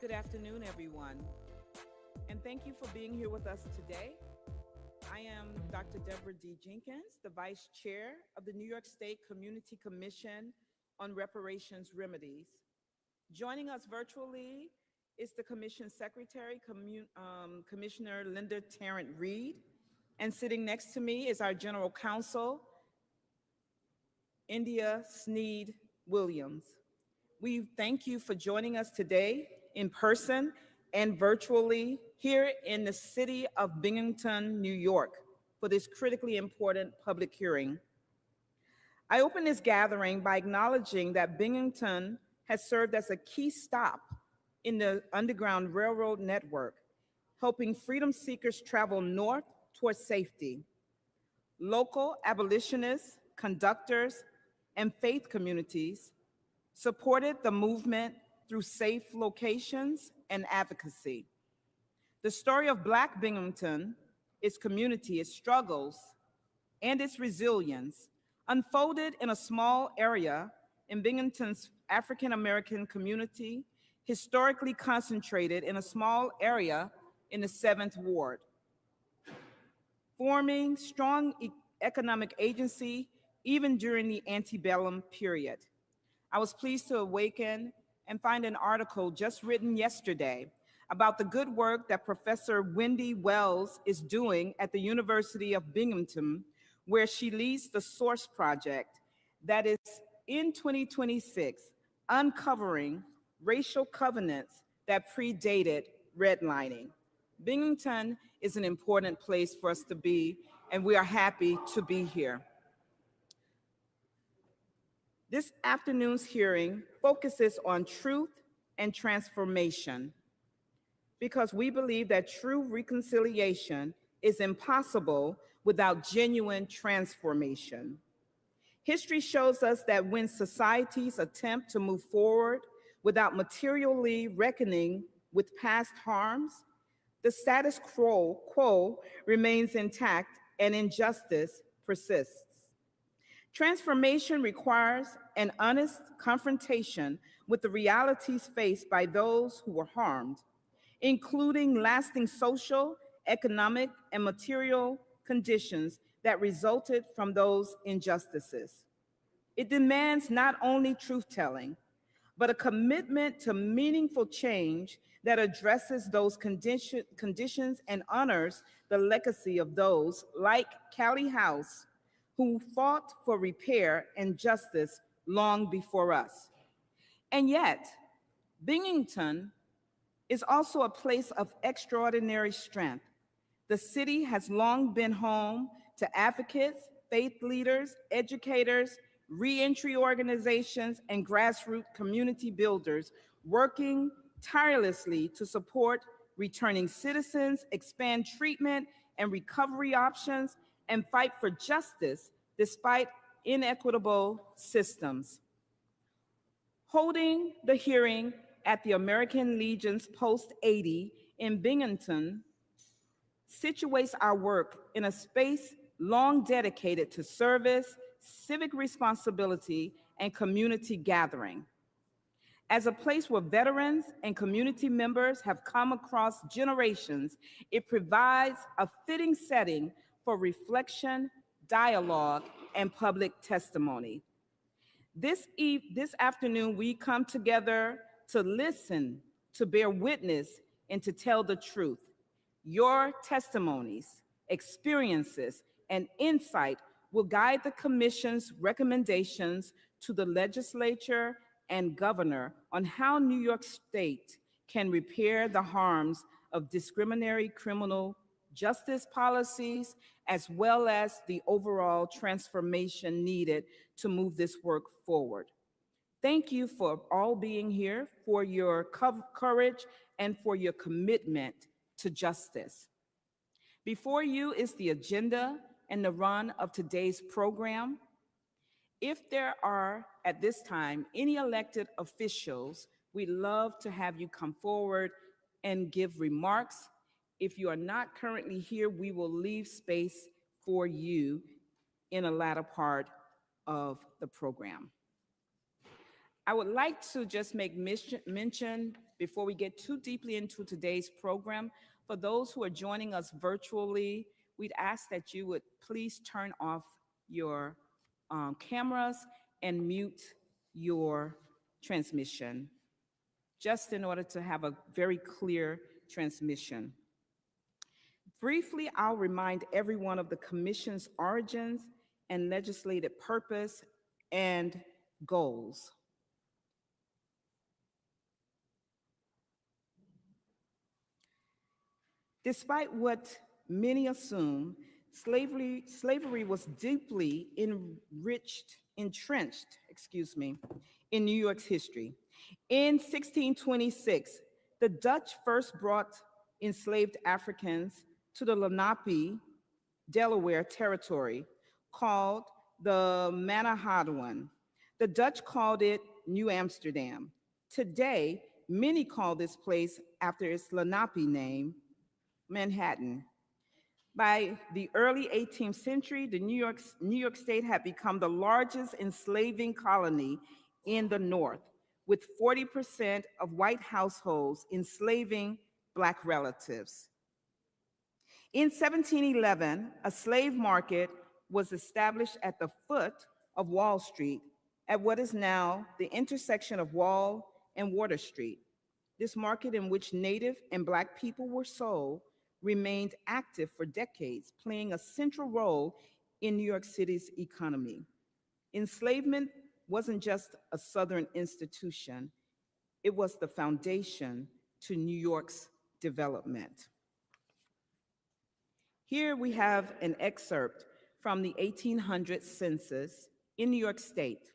Good afternoon, everyone, and thank you for being here with us today. I am Dr. Deborah D. Jenkins, the Vice Chair of the New York State Community Commission on Reparations Remedies. Joining us virtually is the Commission Secretary, Commissioner Linda Tarrant Reed, and sitting next to me is our General Counsel, India Sneed Williams. We thank you for joining us today in person and virtually here in the city of Binghamton, New York, for this critically important public hearing. I open this gathering by acknowledging that Binghamton has served as a key stop in the Underground Railroad network, helping freedom seekers travel north towards safety. Local abolitionists, conductors, and faith communities supported the movement through safe locations and advocacy. The story of Black Binghamton, its community, its struggles, and its resilience unfolded in a small area in Binghamton's African American community, historically concentrated in a small area in the 7th Ward, forming strong economic agency even during the antebellum period. I was pleased to awaken and find an article just written yesterday about the good work that Professor Wendy Wells is doing at the University of Binghamton, where she leads the SOURCE project that is in 2026 uncovering racial covenants that predated redlining. Binghamton is an important place for us to be, and we are happy to be here. This afternoon's hearing focuses on truth and transformation because we believe that true reconciliation is impossible without genuine transformation. History shows us that when societies attempt to move forward without materially reckoning with past harms, the status quo remains intact and injustice persists. Transformation requires an honest confrontation with the realities faced by those who were harmed, including lasting social, economic, and material conditions that resulted from those injustices. It demands not only truth-telling, but a commitment to meaningful change that addresses those conditions and honors the legacy of those like Callie House, who fought for repair and justice long before us. And yet, Binghamton is also a place of extraordinary strength. The city has long been home to advocates, faith leaders, educators, reentry organizations, and grassroots community builders working tirelessly to support returning citizens, expand treatment and recovery options, and fight for justice despite inequitable systems. Holding the hearing at the American Legion's Post 80 in Binghamton situates our work in a space long dedicated to service, civic responsibility, and community gathering. As a place where veterans and community members have come across generations, it provides a fitting setting for reflection, dialogue, and public testimony. This afternoon, we come together to listen, to bear witness, and to tell the truth. Your testimonies, experiences, and insight will guide the Commission's recommendations to the legislature and governor on how New York State can repair the harms of discriminatory criminal justice policies, as well as the overall transformation needed to move this work forward. Thank you for all being here, for your courage, and for your commitment to justice. Before you is the agenda and the run of today's program. If there are, at this time, any elected officials, we'd love to have you come forward and give remarks. If you are not currently here, we will leave space for you in a latter part of the program. I would like to just make mention before we get too deeply into today's program, for those who are joining us virtually, we'd ask that you would please turn off your cameras and mute your transmission, just in order to have a very clear transmission. Briefly, I'll remind everyone of the Commission's origins and legislative purpose and goals. Despite what many assume, slavery was deeply entrenched, in New York's history. In 1626, the Dutch first brought enslaved Africans to the Lenape, Delaware territory, called the Manhattan. The Dutch called it New Amsterdam. Today, many call this place after its Lenape name, Manhattan. By the early 18th century, the New York State had become the largest enslaving colony in the North, with 40% of white households enslaving Black relatives. In 1711, a slave market was established at the foot of Wall Street at what is now the intersection of Wall and Water Street. This market, in which Native and Black people were sold, remained active for decades, playing a central role in New York City's economy. Enslavement wasn't just a Southern institution, it was the foundation to New York's development. Here we have an excerpt from the 1800 census in New York State,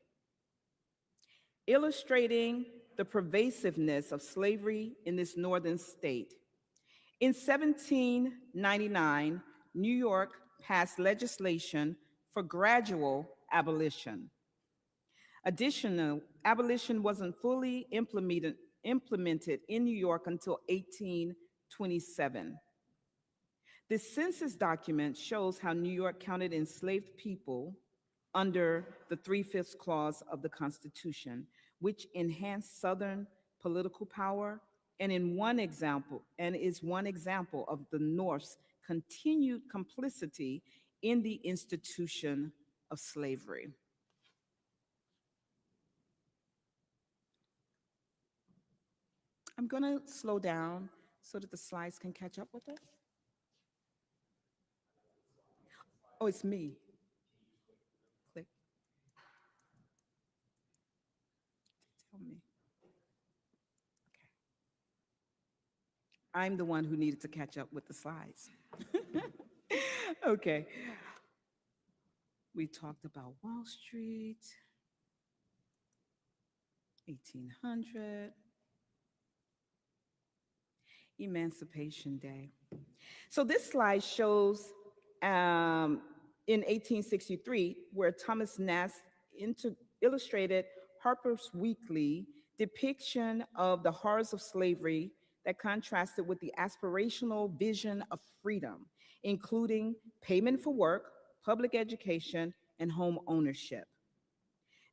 illustrating the pervasiveness of slavery in this northern state. In 1799, New York passed legislation for gradual abolition. Additionally, abolition wasn't fully implemented in New York until 1827. This census document shows how New York counted enslaved people under the 3/5 clause of the Constitution, which enhanced Southern political power and is one example of the North's continued complicity in the institution of slavery. I'm going to slow down so that the slides can catch up with us. Oh, it's me. Click. Tell me. Okay. I'm the one who needed to catch up with the slides. Okay. We talked about Wall Street, 1800, Emancipation Day. So this slide shows in 1863, where Thomas Nast illustrated Harper's Weekly depiction of the horrors of slavery that contrasted with the aspirational vision of freedom, including payment for work, public education, and home ownership.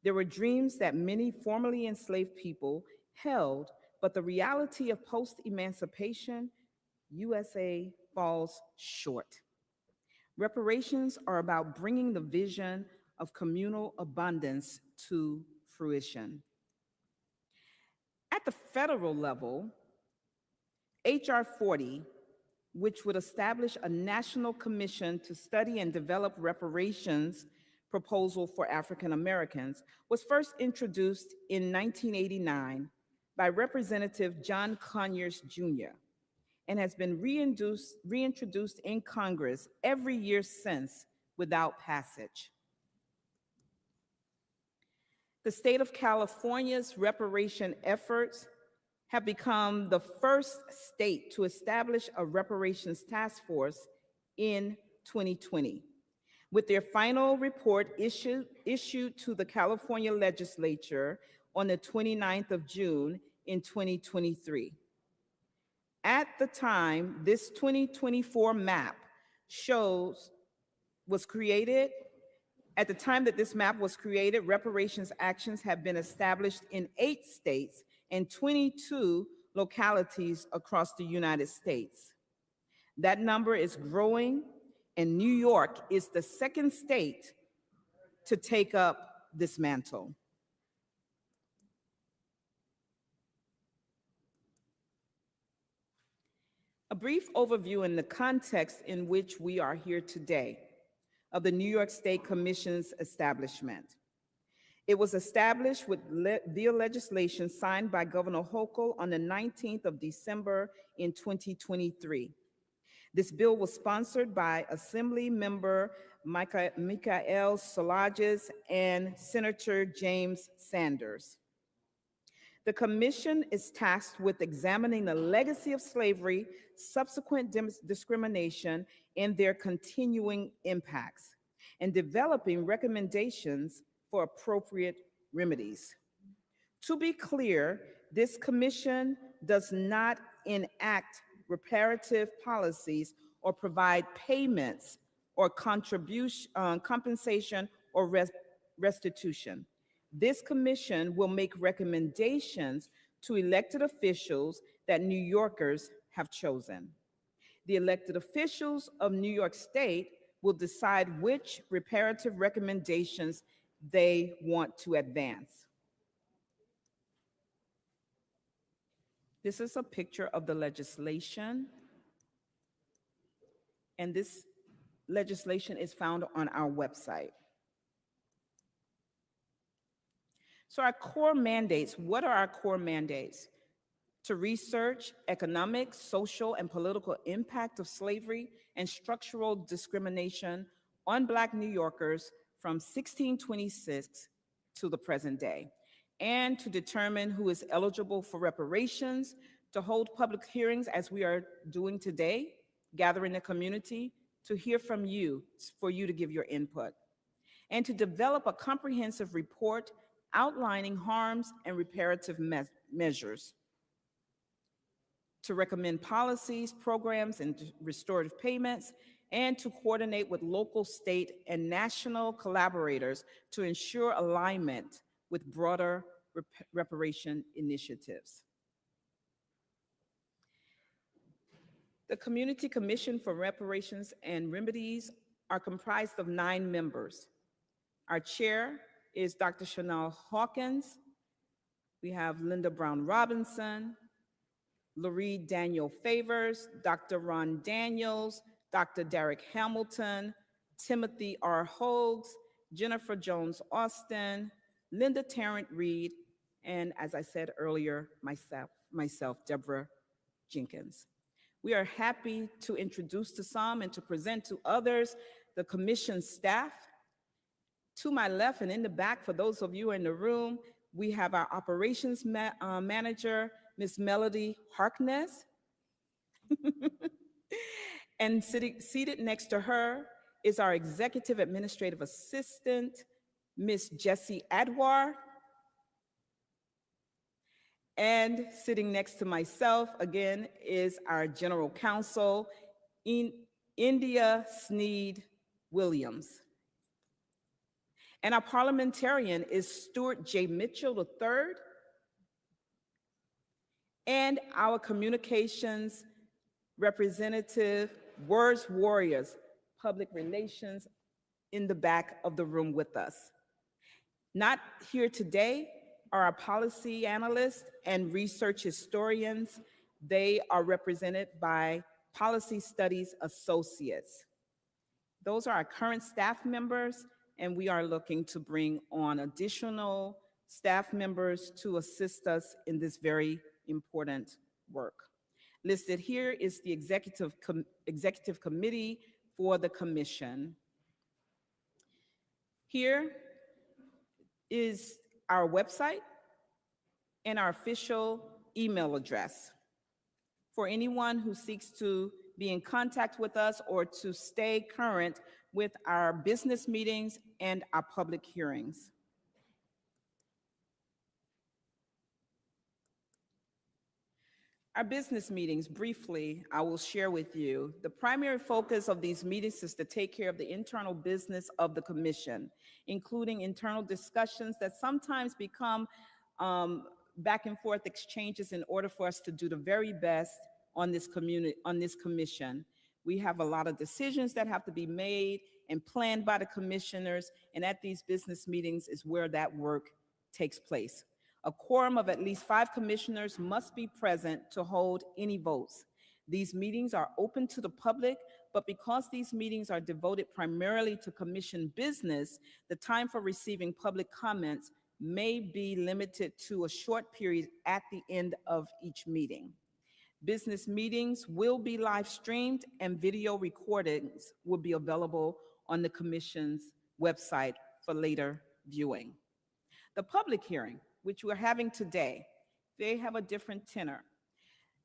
There were dreams that many formerly enslaved people held, but the reality of post-emancipation USA falls short. Reparations are about bringing the vision of communal abundance to fruition. At the federal level, H.R. 40, which would establish a national commission to study and develop reparations proposal for African Americans, was first introduced in 1989 by Representative John Conyers, Jr., and has been reintroduced in Congress every year since without passage. The state of California's reparation efforts have become the first state to establish a reparations task force in 2020, with their final report issued to the California legislature on the 29th of June in 2023. At the time, this 2024 map was created, At the time that this map was created, reparations actions have been established in 8 states and 22 localities across the United States. That number is growing, and New York is the second state to take up this mantle. A brief overview in the context in which we are here today of the New York State Commission's establishment. It was established via legislation signed by Governor Hochul on the 19th of December in 2023. This bill was sponsored by Assembly Member Michael Salages and Senator James Sanders. The commission is tasked with examining the legacy of slavery, subsequent discrimination, and their continuing impacts, and developing recommendations for appropriate remedies. To be clear, this commission does not enact reparative policies or provide payments or compensation or restitution. This commission will make recommendations to elected officials that New Yorkers have chosen. The elected officials of New York State will decide which reparative recommendations they want to advance. This is a picture of the legislation, and this legislation is found on our website. So our core mandates, what are our core mandates? To research economic, social, and political impact of slavery and structural discrimination on Black New Yorkers from 1626 to the present day, and to determine who is eligible for reparations, to hold public hearings as we are doing today, gathering the community, to hear from you, for you to give your input, and to develop a comprehensive report outlining harms and reparative measures, to recommend policies, programs, and restorative payments, and to coordinate with local, state, and national collaborators to ensure alignment with broader reparation initiatives. The Community Commission for Reparations and Remedies are comprised of 9 members. Our chair is Dr. Chanel Hawkins. We have Linda Brown Robinson, Laurie Daniel Favors, Dr. Ron Daniels, Dr. Derek Hamilton, Timothy R. Hogues, Jennifer Jones Austin, Linda Tarrant Reed, and as I said earlier, myself, Deborah Jenkins. We are happy to introduce to some and to present to others the commission staff. To my left and in the back, for those of you in the room, we have our operations manager, Ms. Melody Harkness. And seated next to her is our executive administrative assistant, Ms. Jessie Adwar. And sitting next to myself, again, is our general counsel, India Sneed Williams. And our parliamentarian is Stuart J. Mitchell III. And our communications representative, Words Warriors, public relations, in the back of the room with us. Not here today are our policy analysts and research historians. They are represented by Policy Studies Associates. Those are our current staff members, and we are looking to bring on additional staff members to assist us in this very important work. Listed here is the executive committee for the commission. Here is our website and our official email address for anyone who seeks to be in contact with us or to stay current with our business meetings and our public hearings. Our business meetings, briefly, I will share with you. The primary focus of these meetings is to take care of the internal business of the commission, including internal discussions that sometimes become um, back and forth exchanges in order for us to do the very best on this commission. We have a lot of decisions that have to be made and planned by the commissioners, and at these business meetings is where that work takes place. A quorum of at least 5 commissioners must be present to hold any votes. These meetings are open to the public, but because these meetings are devoted primarily to commission business, the time for receiving public comments may be limited to a short period at the end of each meeting. Business meetings will be live streamed and video recordings will be available on the Commission's website for later viewing. The public hearing, which we're having today, they have a different tenor.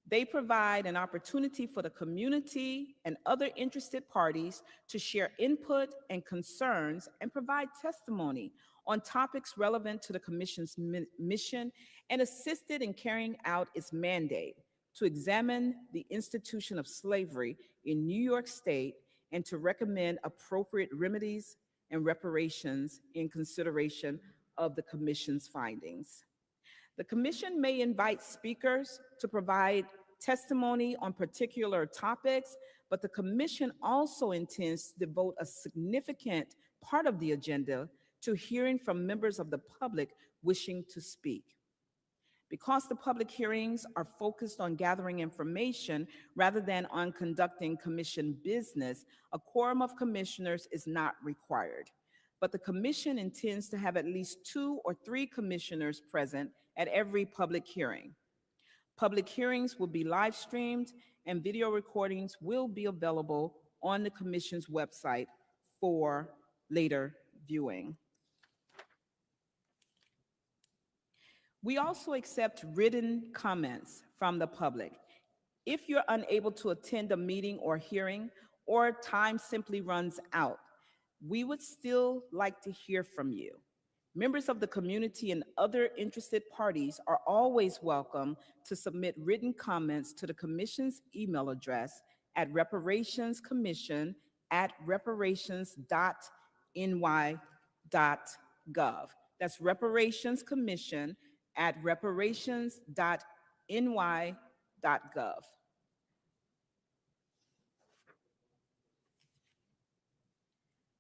They provide an opportunity for the community and other interested parties to share input and concerns and provide testimony on topics relevant to the Commission's mission and assist it in carrying out its mandate to examine the institution of slavery in New York State and to recommend appropriate remedies and reparations in consideration of the Commission's findings. The Commission may invite speakers to provide testimony on particular topics, but the Commission also intends to devote a significant part of the agenda to hearing from members of the public wishing to speak. Because the public hearings are focused on gathering information rather than on conducting Commission business, a quorum of commissioners is not required. But the Commission intends to have at least 2 or 3 commissioners present at every public hearing. Public hearings will be live streamed and video recordings will be available on the Commission's website for later viewing. We also accept written comments from the public. If you're unable to attend a meeting or hearing, or time simply runs out, we would still like to hear from you. Members of the community and other interested parties are always welcome to submit written comments to the Commission's email address at reparationscommission@reparations.ny.gov. That's reparationscommission@reparations.ny.gov.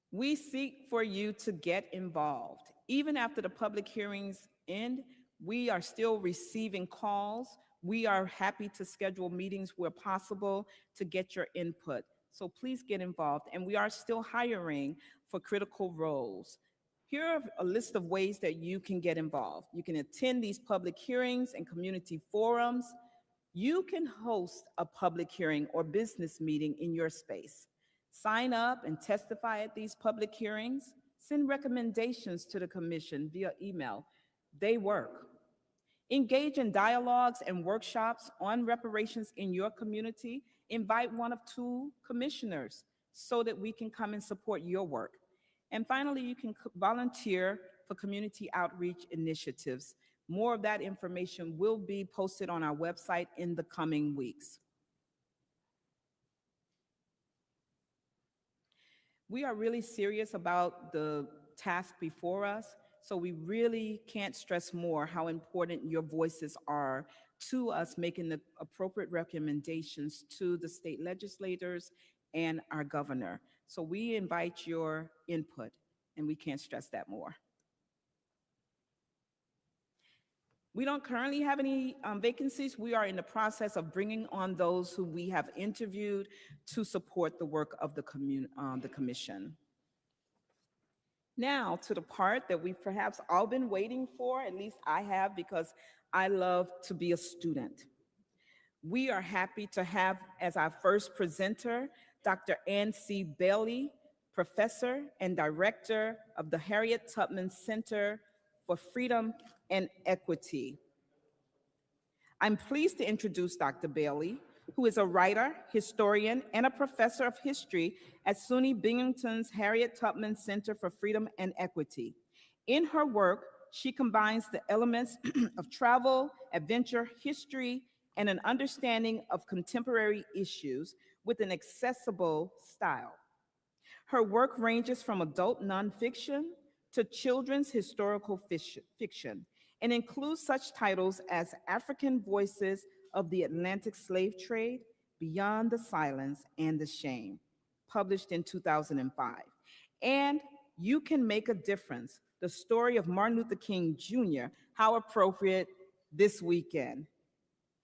We seek for you to get involved. Even after the public hearings end, we are still receiving calls. We are happy to schedule meetings where possible to get your input. So please get involved. And we are still hiring for critical roles. Here are a list of ways that you can get involved. You can attend these public hearings and community forums. You can host a public hearing or business meeting in your space. Sign up and testify at these public hearings. Send recommendations to the Commission via email. They work. Engage in dialogues and workshops on reparations in your community. Invite 1 of 2 commissioners so that we can come and support your work. And finally, you can volunteer for community outreach initiatives. More of that information will be posted on our website in the coming weeks. We are really serious about the task before us, so we really can't stress more how important your voices are to us making the appropriate recommendations to the state legislators and our governor. So we invite your input, and we can't stress that more. We don't currently have any vacancies. We are in the process of bringing on those who we have interviewed to support the work of the commission. Now to the part that we've perhaps all been waiting for, at least I have, because I love to be a student. We are happy to have as our first presenter, Dr. Ann C. Bailey, Professor and Director of the Harriet Tubman Center for Freedom and Equity. I'm pleased to introduce Dr. Bailey, who is a writer, historian, and a professor of history at SUNY Binghamton's Harriet Tubman Center for Freedom and Equity. In her work, she combines the elements of travel, adventure, history, and an understanding of contemporary issues with an accessible style. Her work ranges from adult nonfiction to children's historical fiction and includes such titles as African Voices of the Atlantic Slave Trade, Beyond the Silence and the Shame, published in 2005, and You Can Make a Difference, the story of Martin Luther King Jr., how appropriate this weekend.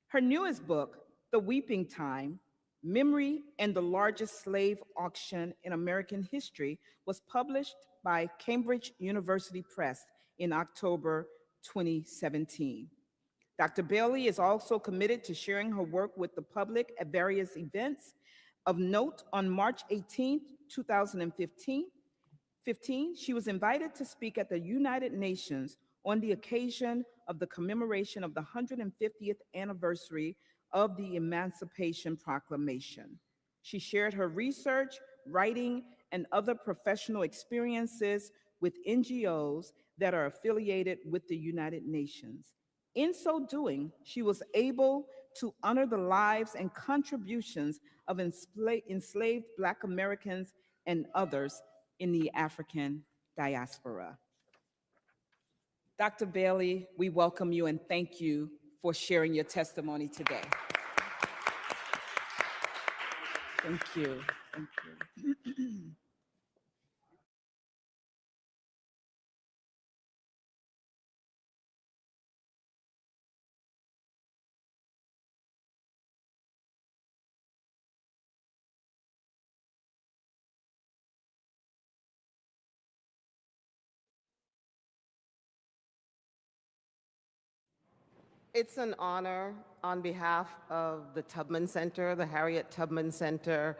Her newest book, The Weeping Time, Memory and the Largest Slave Auction in American History, was published by Cambridge University Press in October 2017. Dr. Bailey is also committed to sharing her work with the public at various events. Of note, on March 18, 2015, she was invited to speak at the United Nations on the occasion of the commemoration of the 150th anniversary of the Emancipation Proclamation. She shared her research, writing, and other professional experiences with NGOs that are affiliated with the United Nations. In so doing, she was able to honor the lives and contributions of enslaved Black Americans and others in the African diaspora. Dr. Bailey, we welcome you and thank you for sharing your testimony today. Thank you. Thank you. It's an honor on behalf of the Tubman Center, the Harriet Tubman Center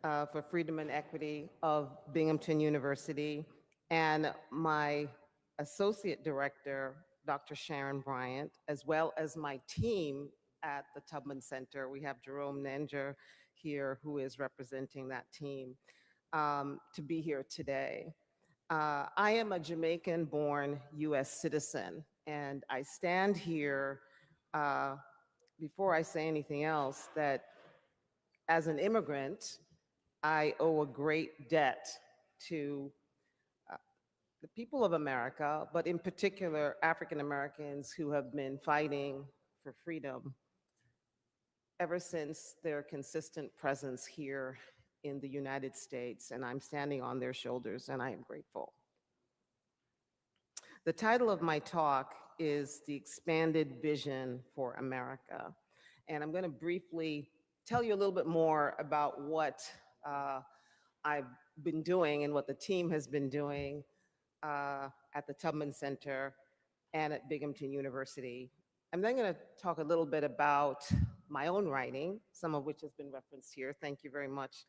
for Freedom and Equity of Binghamton University, and my associate director, Dr. Sharon Bryant, as well as my team at the Tubman Center. We have Jerome Nanger here who is representing that team to be here today. I am a Jamaican-born US citizen, and I stand here before I say anything else, that as an immigrant, I owe a great debt to the people of America, but in particular, African Americans who have been fighting for freedom ever since their consistent presence here in the United States, and I'm standing on their shoulders, and I am grateful. The title of my talk is The Expanded Vision for America. And I'm going to briefly tell you a little bit more about what I've been doing and what the team has been doing at the Tubman Center and at Binghamton University. I'm then going to talk a little bit about my own writing, some of which has been referenced here. Thank you very much,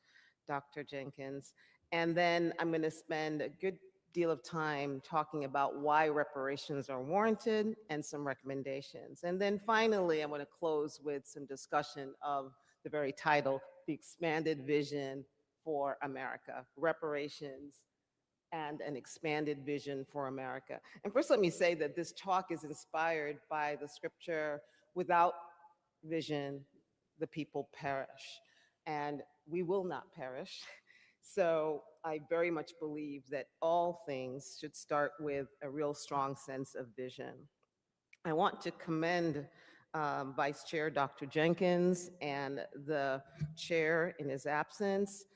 Dr. Jenkins. And then I'm going to spend a good deal of time talking about why reparations are warranted and some recommendations. And then finally, I'm going to close with some discussion of the very title, The Expanded Vision for America, Reparations and an Expanded Vision for America. And first, let me say that this talk is inspired by the scripture, without vision, the people perish. And we will not perish. So I very much believe that all things should start with a real strong sense of vision. I want to commend Vice Chair Dr. Jenkins and the chair in his absence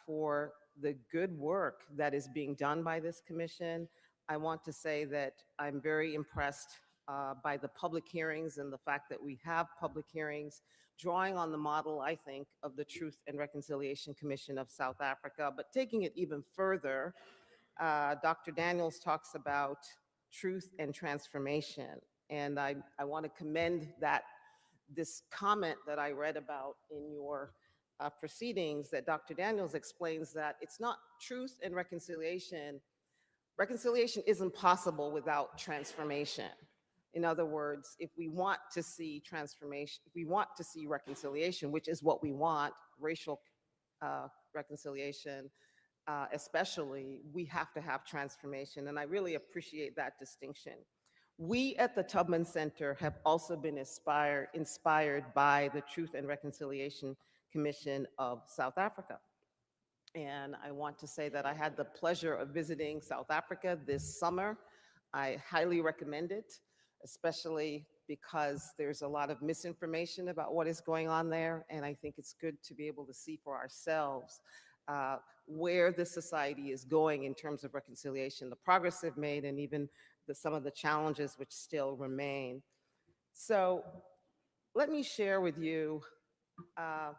for the good work that is being done by this commission. I want to say that I'm very impressed by the public hearings and the fact that we have public hearings drawing on the model, I think, of the Truth and Reconciliation Commission of South Africa. But taking it even further, Dr. Daniels talks about truth and transformation. And I want to commend this comment that I read about in your proceedings, that Dr. Daniels explains that it's not truth and reconciliation. Reconciliation isn't possible without transformation. In other words, if we want to see transformation, if we want to see reconciliation, which is what we want, racial reconciliation especially, we have to have transformation. And I really appreciate that distinction. We at the Tubman Center have also been inspired by the Truth and Reconciliation Commission of South Africa. And I want to say that I had the pleasure of visiting South Africa this summer. I highly recommend it, especially because there's a lot of misinformation about what is going on there. And I think it's good to be able to see for ourselves uh, where the society is going in terms of reconciliation, the progress they've made, and even some of the challenges which still remain. So let me share with you uh,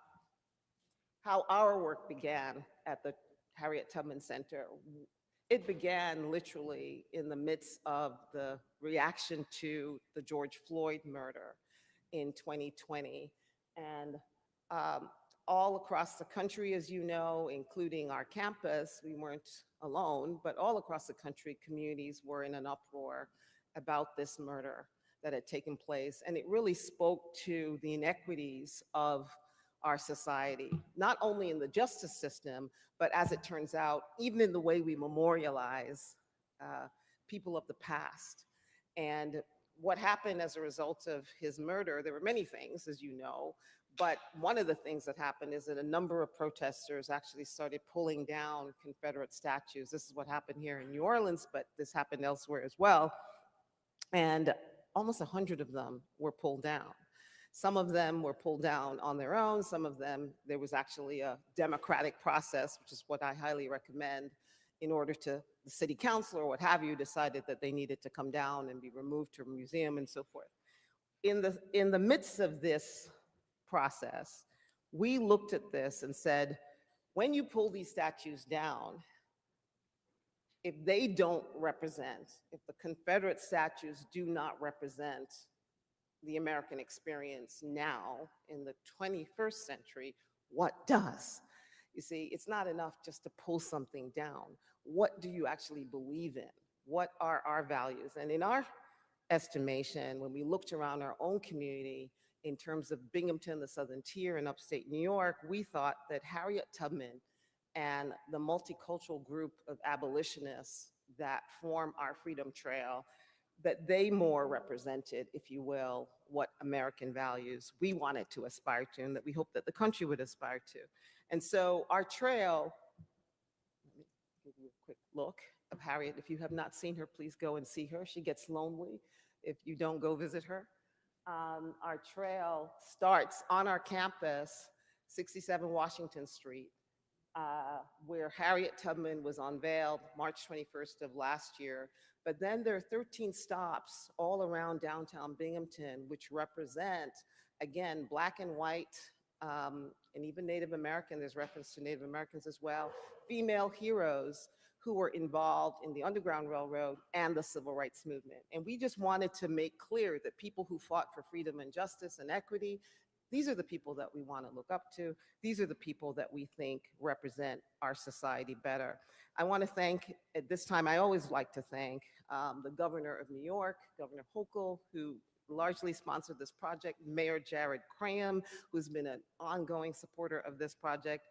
how our work began at the Harriet Tubman Center. It began literally in the midst of the reaction to the George Floyd murder in 2020. And um, all across the country, as you know, including our campus, we weren't alone, but all across the country, communities were in an uproar about this murder that had taken place. And it really spoke to the inequities of our society, not only in the justice system, but as it turns out, even in the way we memorialize people of the past. And what happened as a result of his murder, there were many things, as you know, but one of the things that happened is that a number of protesters actually started pulling down Confederate statues. This is what happened here in New Orleans, but this happened elsewhere as well. And almost 100 of them were pulled down. Some of them were pulled down on their own. Some of them, there was actually a democratic process, which is what I highly recommend, in order to, the city council or what have you decided that they needed to come down and be removed to a museum and so forth. In the midst of this process, we looked at this and said, when you pull these statues down, if they don't represent, if the Confederate statues do not represent the American experience now in the 21st century, what does? You see, it's not enough just to pull something down. What do you actually believe in? What are our values? And in our estimation, when we looked around our own community in terms of Binghamton, the Southern Tier in upstate New York, we thought that Harriet Tubman and the multicultural group of abolitionists that form our Freedom Trail, that they more represented, if you will, what American values we wanted to aspire to and that we hope that the country would aspire to. And so our trail, let me give you a quick look of Harriet. If you have not seen her, please go and see her. She gets lonely if you don't go visit her. Our trail starts on our campus, 67 Washington Street, where Harriet Tubman was unveiled March 21st of last year. But then there are 13 stops all around downtown Binghamton, which represent, again, Black and white, and even Native American, there's reference to Native Americans as well, female heroes who were involved in the Underground Railroad and the Civil Rights Movement. And we just wanted to make clear that people who fought for freedom and justice and equity, these are the people that we want to look up to. These are the people that we think represent our society better. I want to thank, at this time, I always like to thank the governor of New York, Governor Hochul, who largely sponsored this project, Mayor Jared Graham, who's been an ongoing supporter of this project,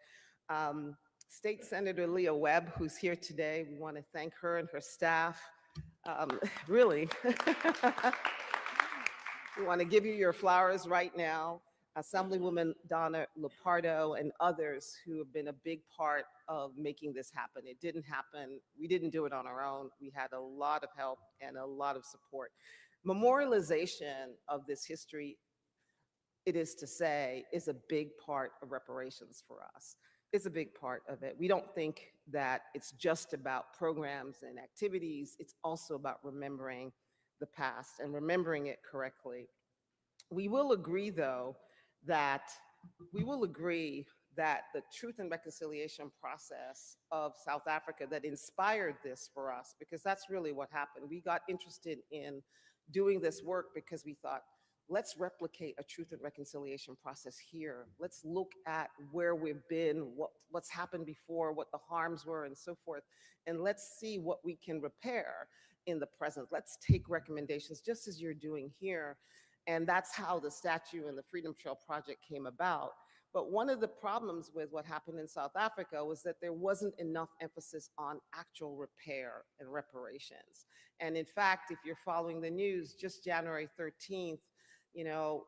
State Senator Leah Webb, who's here today. We want to thank her and her staff. Really, we want to give you your flowers right now. Assemblywoman Donna Lupardo and others who have been a big part of making this happen. It didn't happen. We didn't do it on our own. We had a lot of help and a lot of support. Memorialization of this history, it is to say, is a big part of reparations for us. It's a big part of it. We don't think that it's just about programs and activities. It's also about remembering the past and remembering it correctly. We will agree, though, that the Truth and Reconciliation process of South Africa that inspired this for us, because that's really what happened. We got interested in doing this work because we thought, let's replicate a Truth and Reconciliation process here. Let's look at where we've been, what's happened before, what the harms were, and so forth, and let's see what we can repair in the present. Let's take recommendations, just as you're doing here. And that's how the statue and the Freedom Trail project came about. But one of the problems with what happened in South Africa was that there wasn't enough emphasis on actual repair and reparations. And in fact, if you're following the news, just January 13th,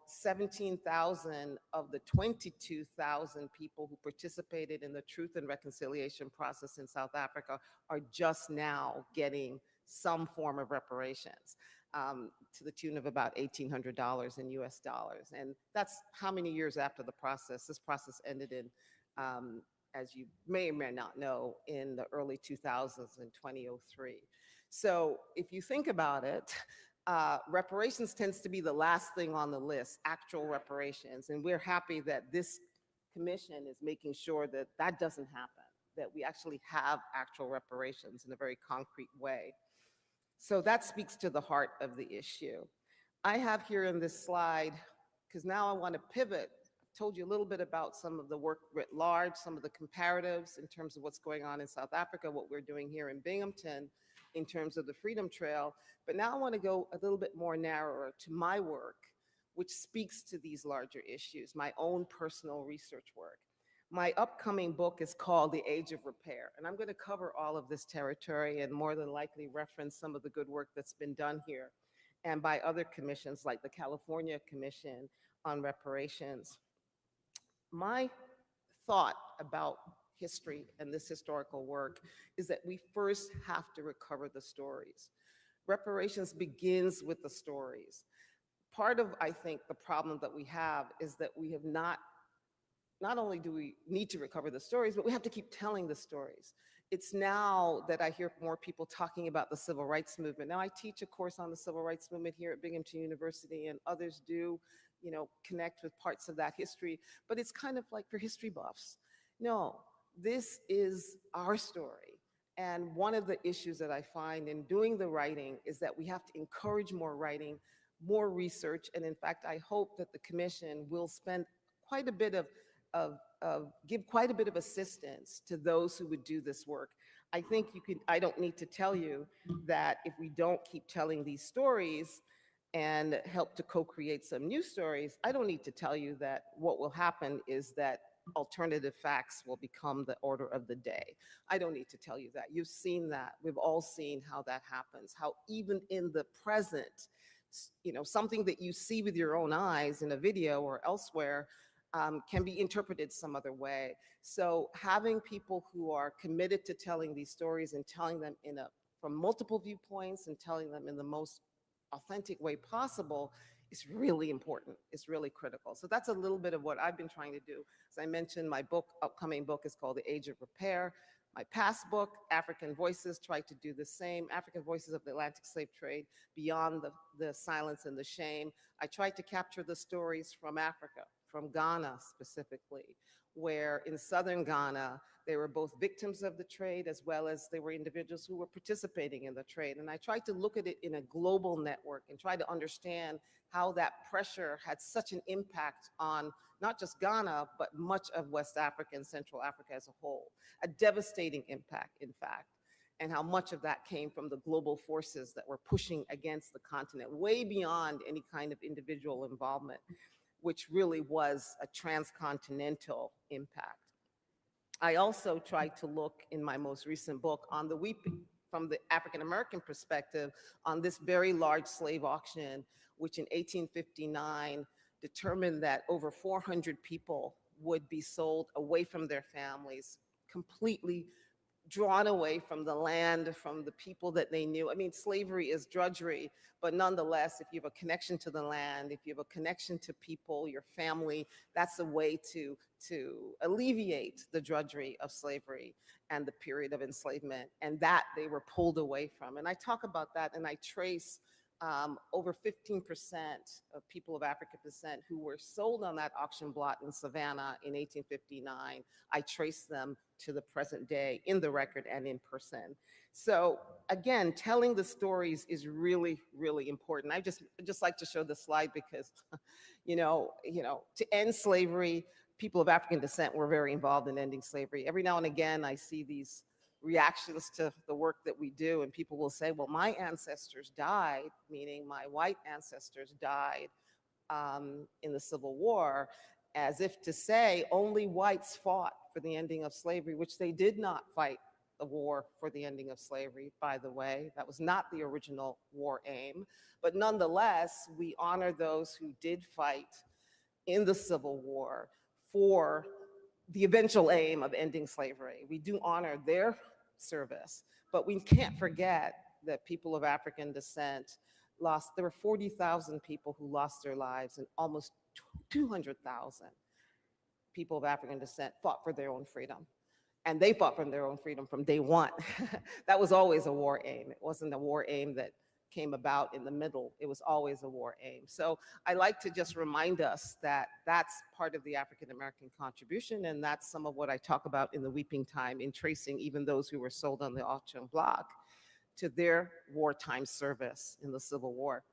17,000 of the 22,000 people who participated in the Truth and Reconciliation process in South Africa are just now getting some form of reparations, to the tune of about $1,800 in US dollars. And that's how many years after the process? This process ended in, as you may or may not know, in the early 2000s, in 2003. So if you think about it, reparations tends to be the last thing on the list, actual reparations. And we're happy that this commission is making sure that that doesn't happen, that we actually have actual reparations in a very concrete way. So that speaks to the heart of the issue. I have here in this slide, because now I want to pivot. I've told you a little bit about some of the work writ large, some of the comparatives in terms of what's going on in South Africa, what we're doing here in Binghamton in terms of the Freedom Trail. But now I want to go a little bit more narrower to my work, which speaks to these larger issues, my own personal research work. My upcoming book is called The Age of Repair, and I'm going to cover all of this territory and more than likely reference some of the good work that's been done here and by other commissions like the California Commission on Reparations. My thought about history and this historical work is that we first have to recover the stories. Reparations begins with the stories. Part of, I think, the problem that we have is that we have not only do we need to recover the stories, but we have to keep telling the stories. It's now that I hear more people talking about the civil rights movement. Now I teach a course on the civil rights movement here at Binghamton University, and others do, connect with parts of that history, but it's kind of like for history buffs. No, this is our story. And one of the issues that I find in doing the writing is that we have to encourage more writing, more research, and in fact, I hope that the commission will spend quite a bit give quite a bit of assistance to those who would do this work. I think I don't need to tell you that if we don't keep telling these stories and help to co-create some new stories, I don't need to tell you that what will happen is that alternative facts will become the order of the day. I don't need to tell you that. You've seen that. We've all seen how that happens, how even in the present, something that you see with your own eyes in a video or elsewhere can be interpreted some other way. So having people who are committed to telling these stories and telling them from multiple viewpoints and telling them in the most authentic way possible is really important. It's really critical. So that's a little bit of what I've been trying to do. As I mentioned, my upcoming book is called The Age of Repair. My past book, African Voices, tried to do the same. African Voices of the Atlantic Slave Trade, Beyond the Silence and the Shame. I tried to capture the stories from Africa, from Ghana specifically, where in southern Ghana, they were both victims of the trade as well as they were individuals who were participating in the trade. And I tried to look at it in a global network and try to understand how that pressure had such an impact on not just Ghana, but much of West Africa and Central Africa as a whole. A devastating impact, in fact, and how much of that came from the global forces that were pushing against the continent, way beyond any kind of individual involvement, which really was a transcontinental impact. I also tried to look in my most recent book on the weeping from the African American perspective on this very large slave auction, which in 1859 determined that over 400 people would be sold away from their families, completely drawn away from the land, from the people that they knew. I mean, slavery is drudgery, but nonetheless, if you have a connection to the land, if you have a connection to people, your family, that's a way to alleviate the drudgery of slavery and the period of enslavement, and that they were pulled away from. And I talk about that, and I trace over 15% of people of African descent who were sold on that auction block in Savannah in 1859. I trace them to the present day in the record and in person. So again, telling the stories is really, really important. I just like to show the slide because, to end slavery, people of African descent were very involved in ending slavery. Every now and again, I see these reactions to the work that we do, and people will say, well, my ancestors died, meaning my white ancestors died in the Civil War, as if to say only whites fought for the ending of slavery, which they did not fight the war for the ending of slavery, by the way. That was not the original war aim. But nonetheless, we honor those who did fight in the Civil War for the eventual aim of ending slavery. We do honor their service, but we can't forget that people of African descent there were 40,000 people who lost their lives, and almost 200,000 people of African descent fought for their own freedom. And they fought for their own freedom from day one. That was always a war aim. It wasn't a war aim that came about in the middle. It was always a war aim. So I like to just remind us that that's part of the African American contribution, and that's some of what I talk about in the Weeping Time, in tracing even those who were sold on the auction block to their wartime service in the Civil War.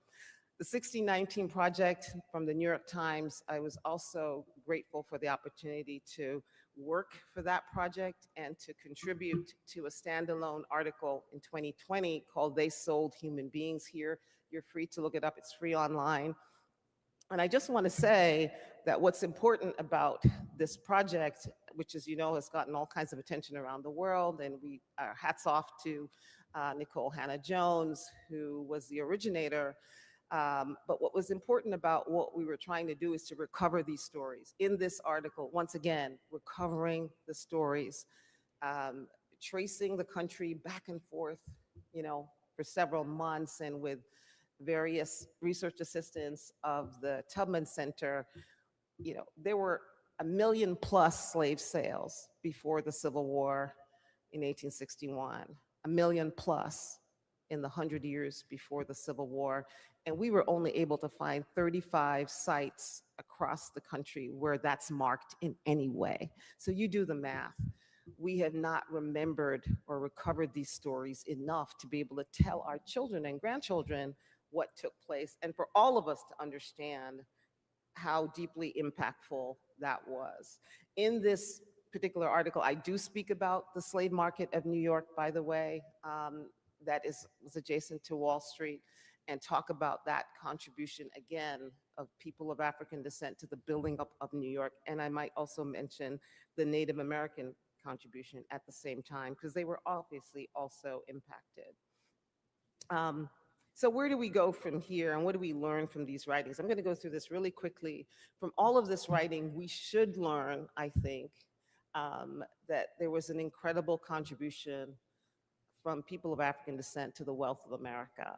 The 1619 Project from the New York Times, I was also grateful for the opportunity to work for that project and to contribute to a standalone article in 2020 called They Sold Human Beings Here. You're free to look it up, it's free online. And I just want to say that what's important about this project, which, as you know, has gotten all kinds of attention around the world, and hats off to Nicole Hannah-Jones, who was the originator. But what was important about what we were trying to do is to recover these stories. In this article, once again, recovering the stories, tracing the country back and forth, for several months, and with various research assistants of the Tubman Center, there were 1 million+ slave sales before the Civil War in 1861, 1 million+ in the 100 years before the Civil War. And we were only able to find 35 sites across the country where that's marked in any way. So you do the math. We have not remembered or recovered these stories enough to be able to tell our children and grandchildren what took place, and for all of us to understand how deeply impactful that was. In this particular article, I do speak about the slave market of New York, by the way, that was adjacent to Wall Street, and talk about that contribution, again, of people of African descent to the building up of New York. And I might also mention the Native American contribution at the same time, because they were obviously also impacted. So where do we go from here, and what do we learn from these writings? I'm going to go through this really quickly. From all of this writing, we should learn, I think, that there was an incredible contribution from people of African descent to the wealth of America,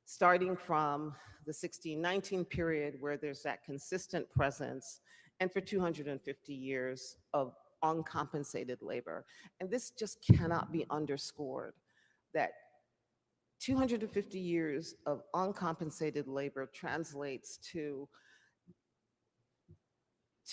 starting from the 1619 period, where there's that consistent presence, and for 250 years of uncompensated labor. And this just cannot be underscored, that 250 years of uncompensated labor translates to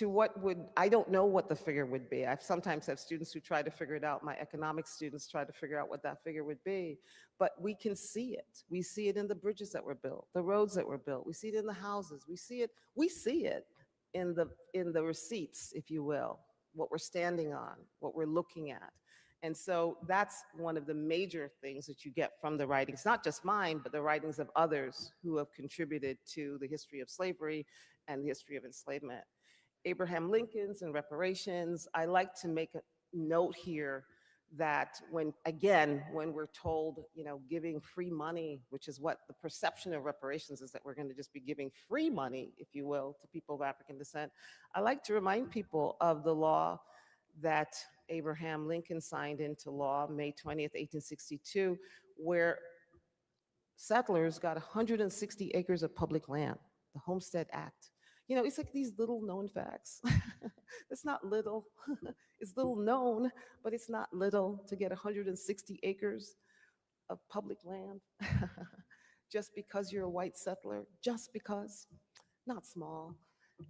what would, I don't know what the figure would be. I've sometimes have students who try to figure it out. My economics students try to figure out what that figure would be, but we can see it. We see it in the bridges that were built, the roads that were built. We see it in the houses. We see it in the receipts, if you will, what we're standing on, what we're looking at. And so that's one of the major things that you get from the writings, not just mine, but the writings of others who have contributed to the history of slavery and the history of enslavement. Abraham Lincoln's and reparations. I like to make a note here that when we're told, giving free money, which is what the perception of reparations is, that we're going to just be giving free money, if you will, to people of African descent, I like to remind people of the law that Abraham Lincoln signed into law May 20th, 1862, where settlers got 160 acres of public land, the Homestead Act. It's like these little known facts. It's not little, it's little known, but it's not little to get 160 acres of public land just because you're a white settler, just because, not small.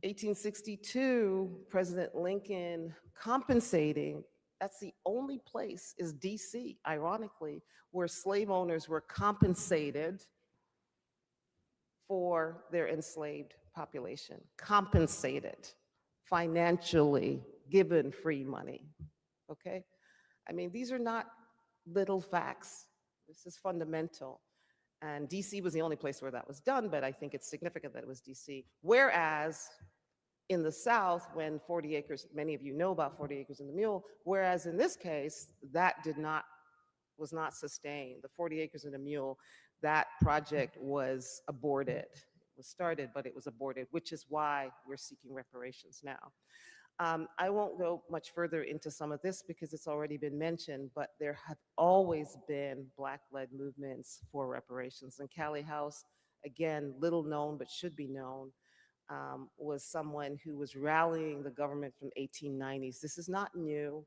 1862, President Lincoln compensating, that's the only place, is DC, ironically, where slave owners were compensated for their enslaved population, compensated financially, given free money, okay? I mean, these are not little facts. This is fundamental. And DC was the only place where that was done, but I think it's significant that it was DC. Whereas in the South when 40 acres, many of you know about 40 acres and the mule, whereas in this case, that was not sustained. The 40 acres and a mule, that project was aborted. It was started, but it was aborted, which is why we're seeking reparations now. I won't go much further into some of this because it's already been mentioned, but there have always been Black-led movements for reparations. And Callie House, again, little known but should be known, was someone who was rallying the government from 1890s. This is not new,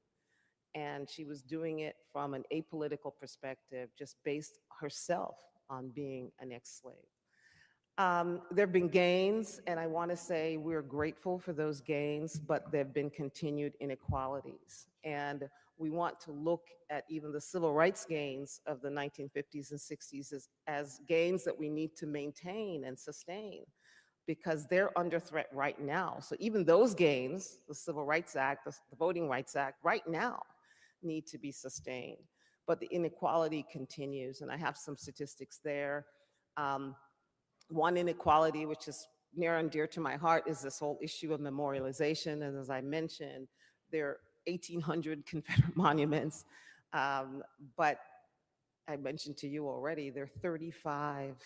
and she was doing it from an apolitical perspective, just based herself on being an ex-slave. There have been gains, and I want to say we're grateful for those gains, but there have been continued inequalities. And we want to look at even the civil rights gains of the 1950s and 60s as gains that we need to maintain and sustain because they're under threat right now. So even those gains, the Civil Rights Act, the Voting Rights Act, right now need to be sustained. But the inequality continues, and I have some statistics there. One inequality, which is near and dear to my heart, is this whole issue of memorialization. And as I mentioned, there are 1,800 Confederate monuments, but I mentioned to you already, there are 35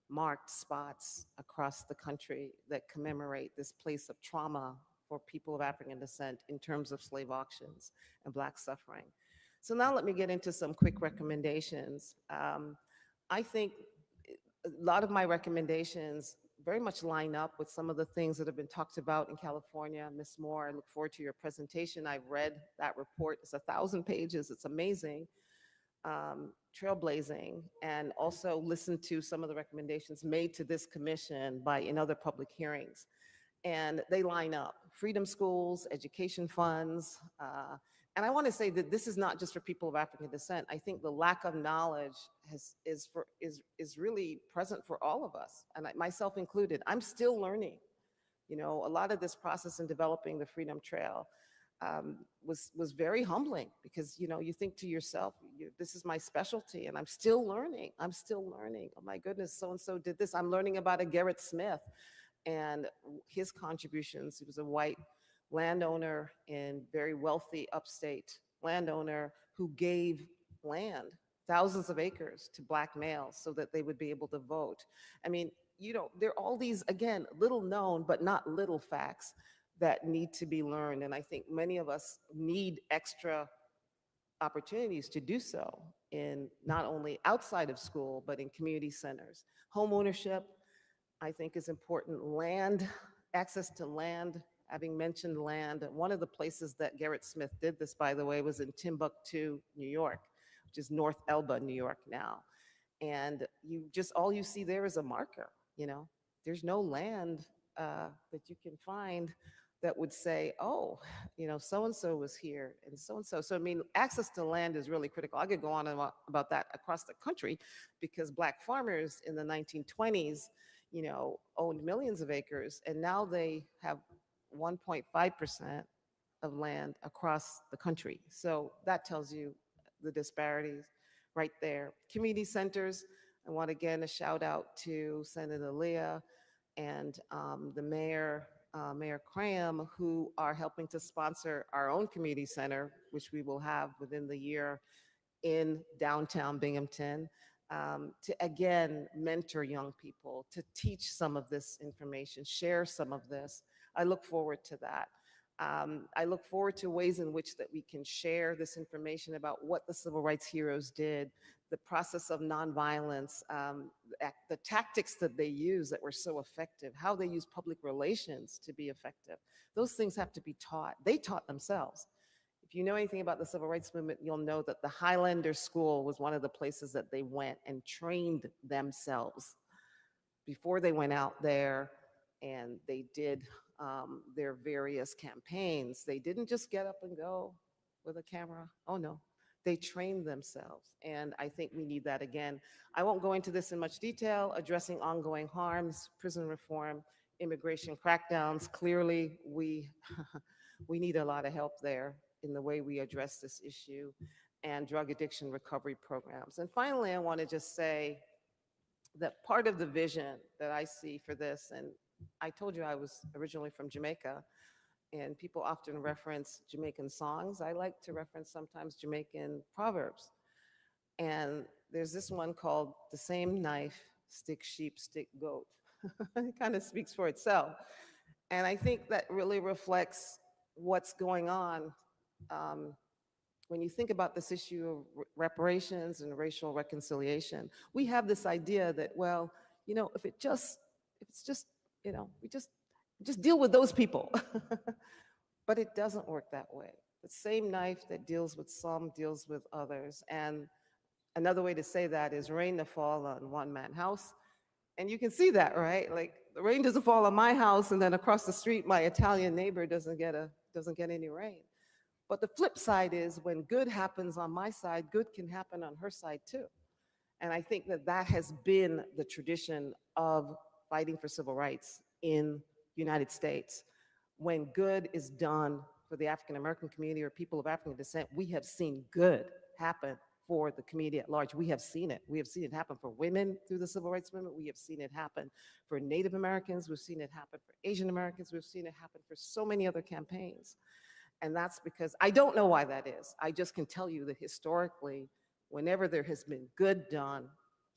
marked spots across the country that commemorate this place of trauma for people of African descent in terms of slave auctions and Black suffering. So now let me get into some quick recommendations. I think a lot of my recommendations very much line up with some of the things that have been talked about in California. Ms. Moore, I look forward to your presentation. I've read that report. It's 1,000 pages. It's amazing. Trailblazing, and also listen to some of the recommendations made to this commission in other public hearings. And they line up. Freedom schools, education funds, and I want to say that this is not just for people of African descent. I think the lack of knowledge is really present for all of us, and myself included. I'm still learning. You know, a lot of this process in developing the Freedom Trail was very humbling because, you know, you think to yourself, this is my specialty and I'm still learning. I'm still learning. Oh my goodness, so-and-so did this. I'm learning about a Garrett Smith and his contributions. He was a white landowner and very wealthy upstate landowner who gave land, thousands of acres, to Black males so that they would be able to vote. I mean, you know, there are all these, again, little known but not little facts that need to be learned. And I think many of us need extra opportunities to do so in not only outside of school, but in community centers. Home ownership, I think, is important. Land, access to land, having mentioned land. One of the places that Garrett Smith did this, by the way, was in Timbuktu, New York, which is North Elba, New York now. And all you see there is a marker, you know. There's no land that you can find that would say, oh, you know, so-and-so was here and so-and-so. So, I mean, access to land is really critical. I could go on about that across the country because Black farmers in the 1920s, you know, owned millions of acres, and now they have 1.5% of land across the country. So that tells you the disparities right there. Community centers, I want again a shout out to Senator Leah and the mayor, Mayor Cram, who are helping to sponsor our own community center, which we will have within the year in downtown Binghamton, to again mentor young people, to teach some of this information, share some of this. I look forward to that. I look forward to ways in which that we can share this information about what the civil rights heroes did, the process of nonviolence, the tactics that they use that were so effective, how they use public relations to be effective. Those things have to be taught. They taught themselves. If you know anything about the civil rights movement, you'll know that the Highlander School was one of the places that they went and trained themselves before they went out there and they did their various campaigns. They didn't just get up and go with a camera. Oh no, they trained themselves. And I think we need that again. I won't go into this in much detail, addressing ongoing harms, prison reform, immigration crackdowns. Clearly, we need a lot of help there in the way we address this issue, and drug addiction recovery programs. And finally, I want to just say that part of the vision that I see for this, and I told you I was originally from Jamaica, and people often reference Jamaican songs. I like to reference sometimes Jamaican proverbs. And there's this one called "The Same Knife, Stick Sheep, Stick Goat." It kind of speaks for itself. And I think that really reflects what's going on um, when you think about this issue of reparations and racial reconciliation. We have this idea that, well, if it's just, we just deal with those people. But it doesn't work that way. The same knife that deals with some deals with others. And another way to say that is rain to fall on one man house. And you can see that, right? Like the rain doesn't fall on my house, and then across the street, my Italian neighbor doesn't get any rain. But the flip side is when good happens on my side, good can happen on her side too. And I think that that has been the tradition of fighting for civil rights in the United States. When good is done for the African American community or people of African descent, we have seen good happen for the community at large. We have seen it. We have seen it happen for women through the civil rights movement. We have seen it happen for Native Americans. We've seen it happen for Asian Americans. We've seen it happen for so many other campaigns. And that's because I don't know why that is. I just can tell you that historically, whenever there has been good done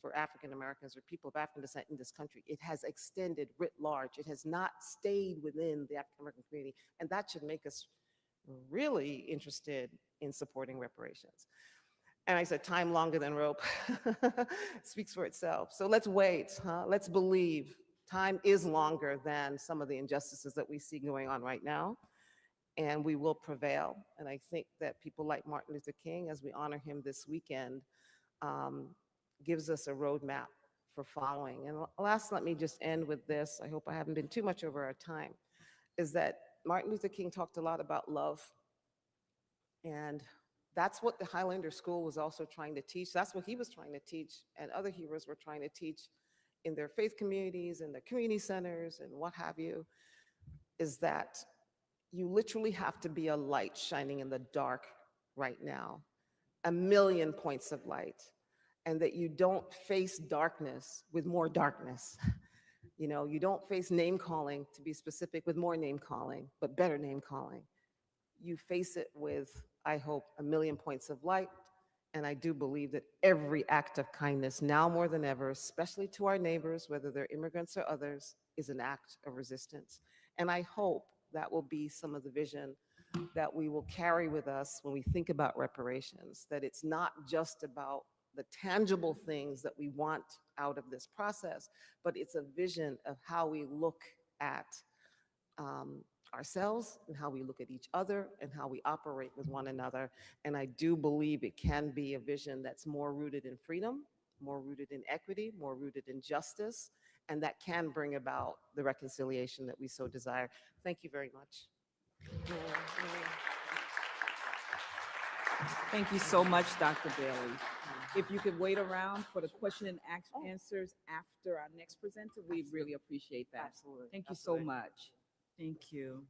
for African Americans or people of African descent in this country, it has extended writ large. It has not stayed within the African American community. And that should make us really interested in supporting reparations. And I said, time longer than rope speaks for itself. So let's wait, huh? Let's believe time is longer than some of the injustices that we see going on right now, and we will prevail. And I think that people like Martin Luther King, as we honor him this weekend, gives us a roadmap for following. And last, let me just end with this. I hope I haven't been too much over our time, is that Martin Luther King talked a lot about love. And that's what the Highlander School was also trying to teach. That's what he was trying to teach, and other heroes were trying to teach in their faith communities and their community centers and what have you, is that you literally have to be a light shining in the dark right now, a million points of light, and that you don't face darkness with more darkness. You don't face name calling, to be specific, with more name calling, but better name calling. You face it with, I hope, a million points of light. And I do believe that every act of kindness, now more than ever, especially to our neighbors, whether they're immigrants or others, is an act of resistance. And I hope that will be some of the vision that we will carry with us when we think about reparations, that it's not just about the tangible things that we want out of this process, but it's a vision of how we look at ourselves and how we look at each other and how we operate with one another. And I do believe it can be a vision that's more rooted in freedom, more rooted in equity, more rooted in justice, and that can bring about the reconciliation that we so desire. Thank you very much. Thank you so much, Dr. Bailey. If you could wait around for the question and answers after our next presenter, we'd really appreciate that. Absolutely. Thank you so much. Thank you.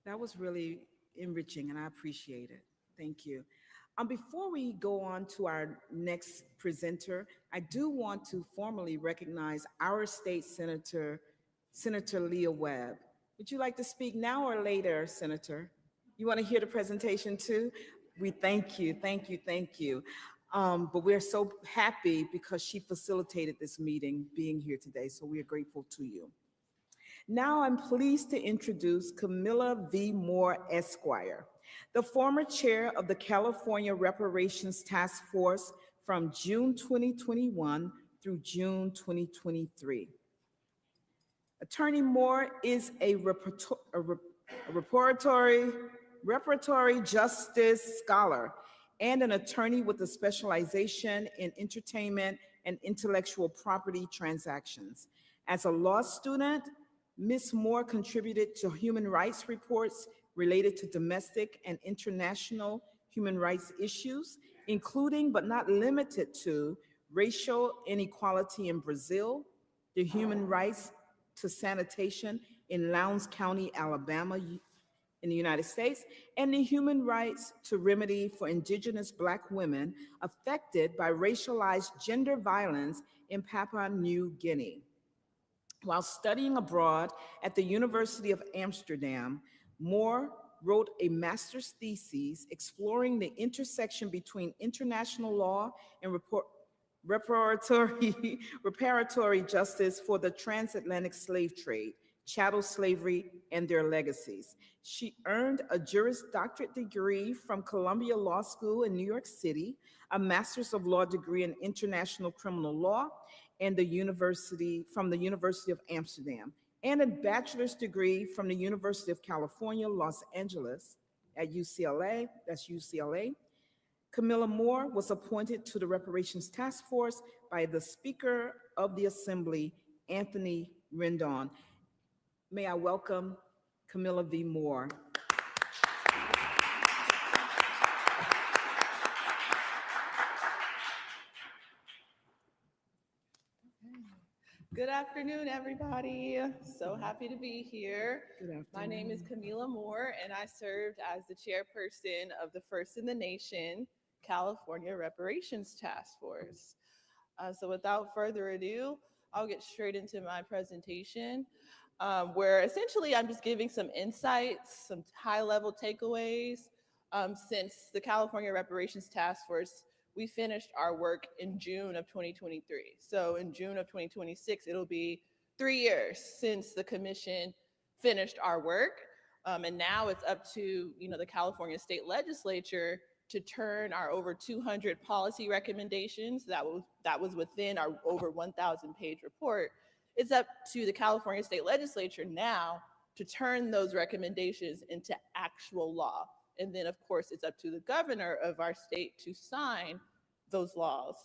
That was really enriching, and I appreciate it. Thank you. Before we go on to our next presenter, I do want to formally recognize our state senator, Senator Leah Webb. Would you like to speak now or later, Senator? You want to hear the presentation too? We thank you, thank you, thank you. But we're so happy because she facilitated this meeting being here today, so we are grateful to you. Now I'm pleased to introduce Kamilah V. Moore, Esquire, the former chair of the California Reparations Task Force from June 2021 through June 2023. Attorney Moore is a reparatory justice scholar and an attorney with a specialization in entertainment and intellectual property transactions. As a law student, Ms. Moore contributed to human rights reports related to domestic and international human rights issues, including but not limited to racial inequality in Brazil, the human rights to sanitation in Lowndes County, Alabama, in the United States, and the human rights to remedy for indigenous Black women affected by racialized gender violence in Papua New Guinea. While studying abroad at the University of Amsterdam, Moore wrote a master's thesis exploring the intersection between international law and reparatory, reparatory justice for the transatlantic slave trade, chattel slavery, and their legacies. She earned a Juris Doctorate degree from Columbia Law School in New York City, a Master's of Law degree in International Criminal Law, and the University of Amsterdam, and a bachelor's degree from the University of California, Los Angeles at UCLA, that's UCLA. Kamilah Moore was appointed to the Reparations Task Force by the Speaker of the Assembly, Anthony Rendon. May I welcome Kamilah V. Moore. Good afternoon, everybody. So happy to be here. My name is Kamilah Moore, and I served as the chairperson of the First in the Nation California Reparations Task Force. So without further ado, I'll get straight into my presentation, where essentially I'm just giving some insights, some high-level takeaways, since the California Reparations Task Force we finished our work in June of 2023. So in June of 2026, it'll be 3 years since the commission finished our work. And now it's up to the California State Legislature to turn our over 200 policy recommendations that was within our over 1,000 page report. It's up to the California State Legislature now to turn those recommendations into actual law. And then, of course, it's up to the governor of our state to sign those laws.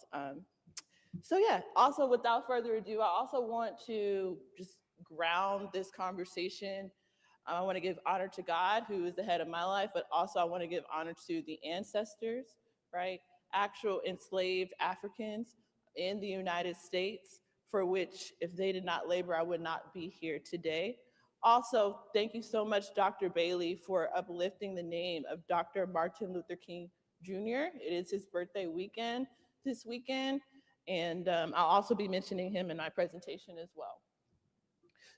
So yeah, also without further ado, I also want to just ground this conversation. I want to give honor to God, who is the head of my life, but also I want to give honor to the ancestors, right? Actual enslaved Africans in the United States, for which if they did not labor, I would not be here today. Also, thank you so much, Dr. Bailey, for uplifting the name of Dr. Martin Luther King Jr. It is his birthday weekend this weekend, and I'll also be mentioning him in my presentation as well.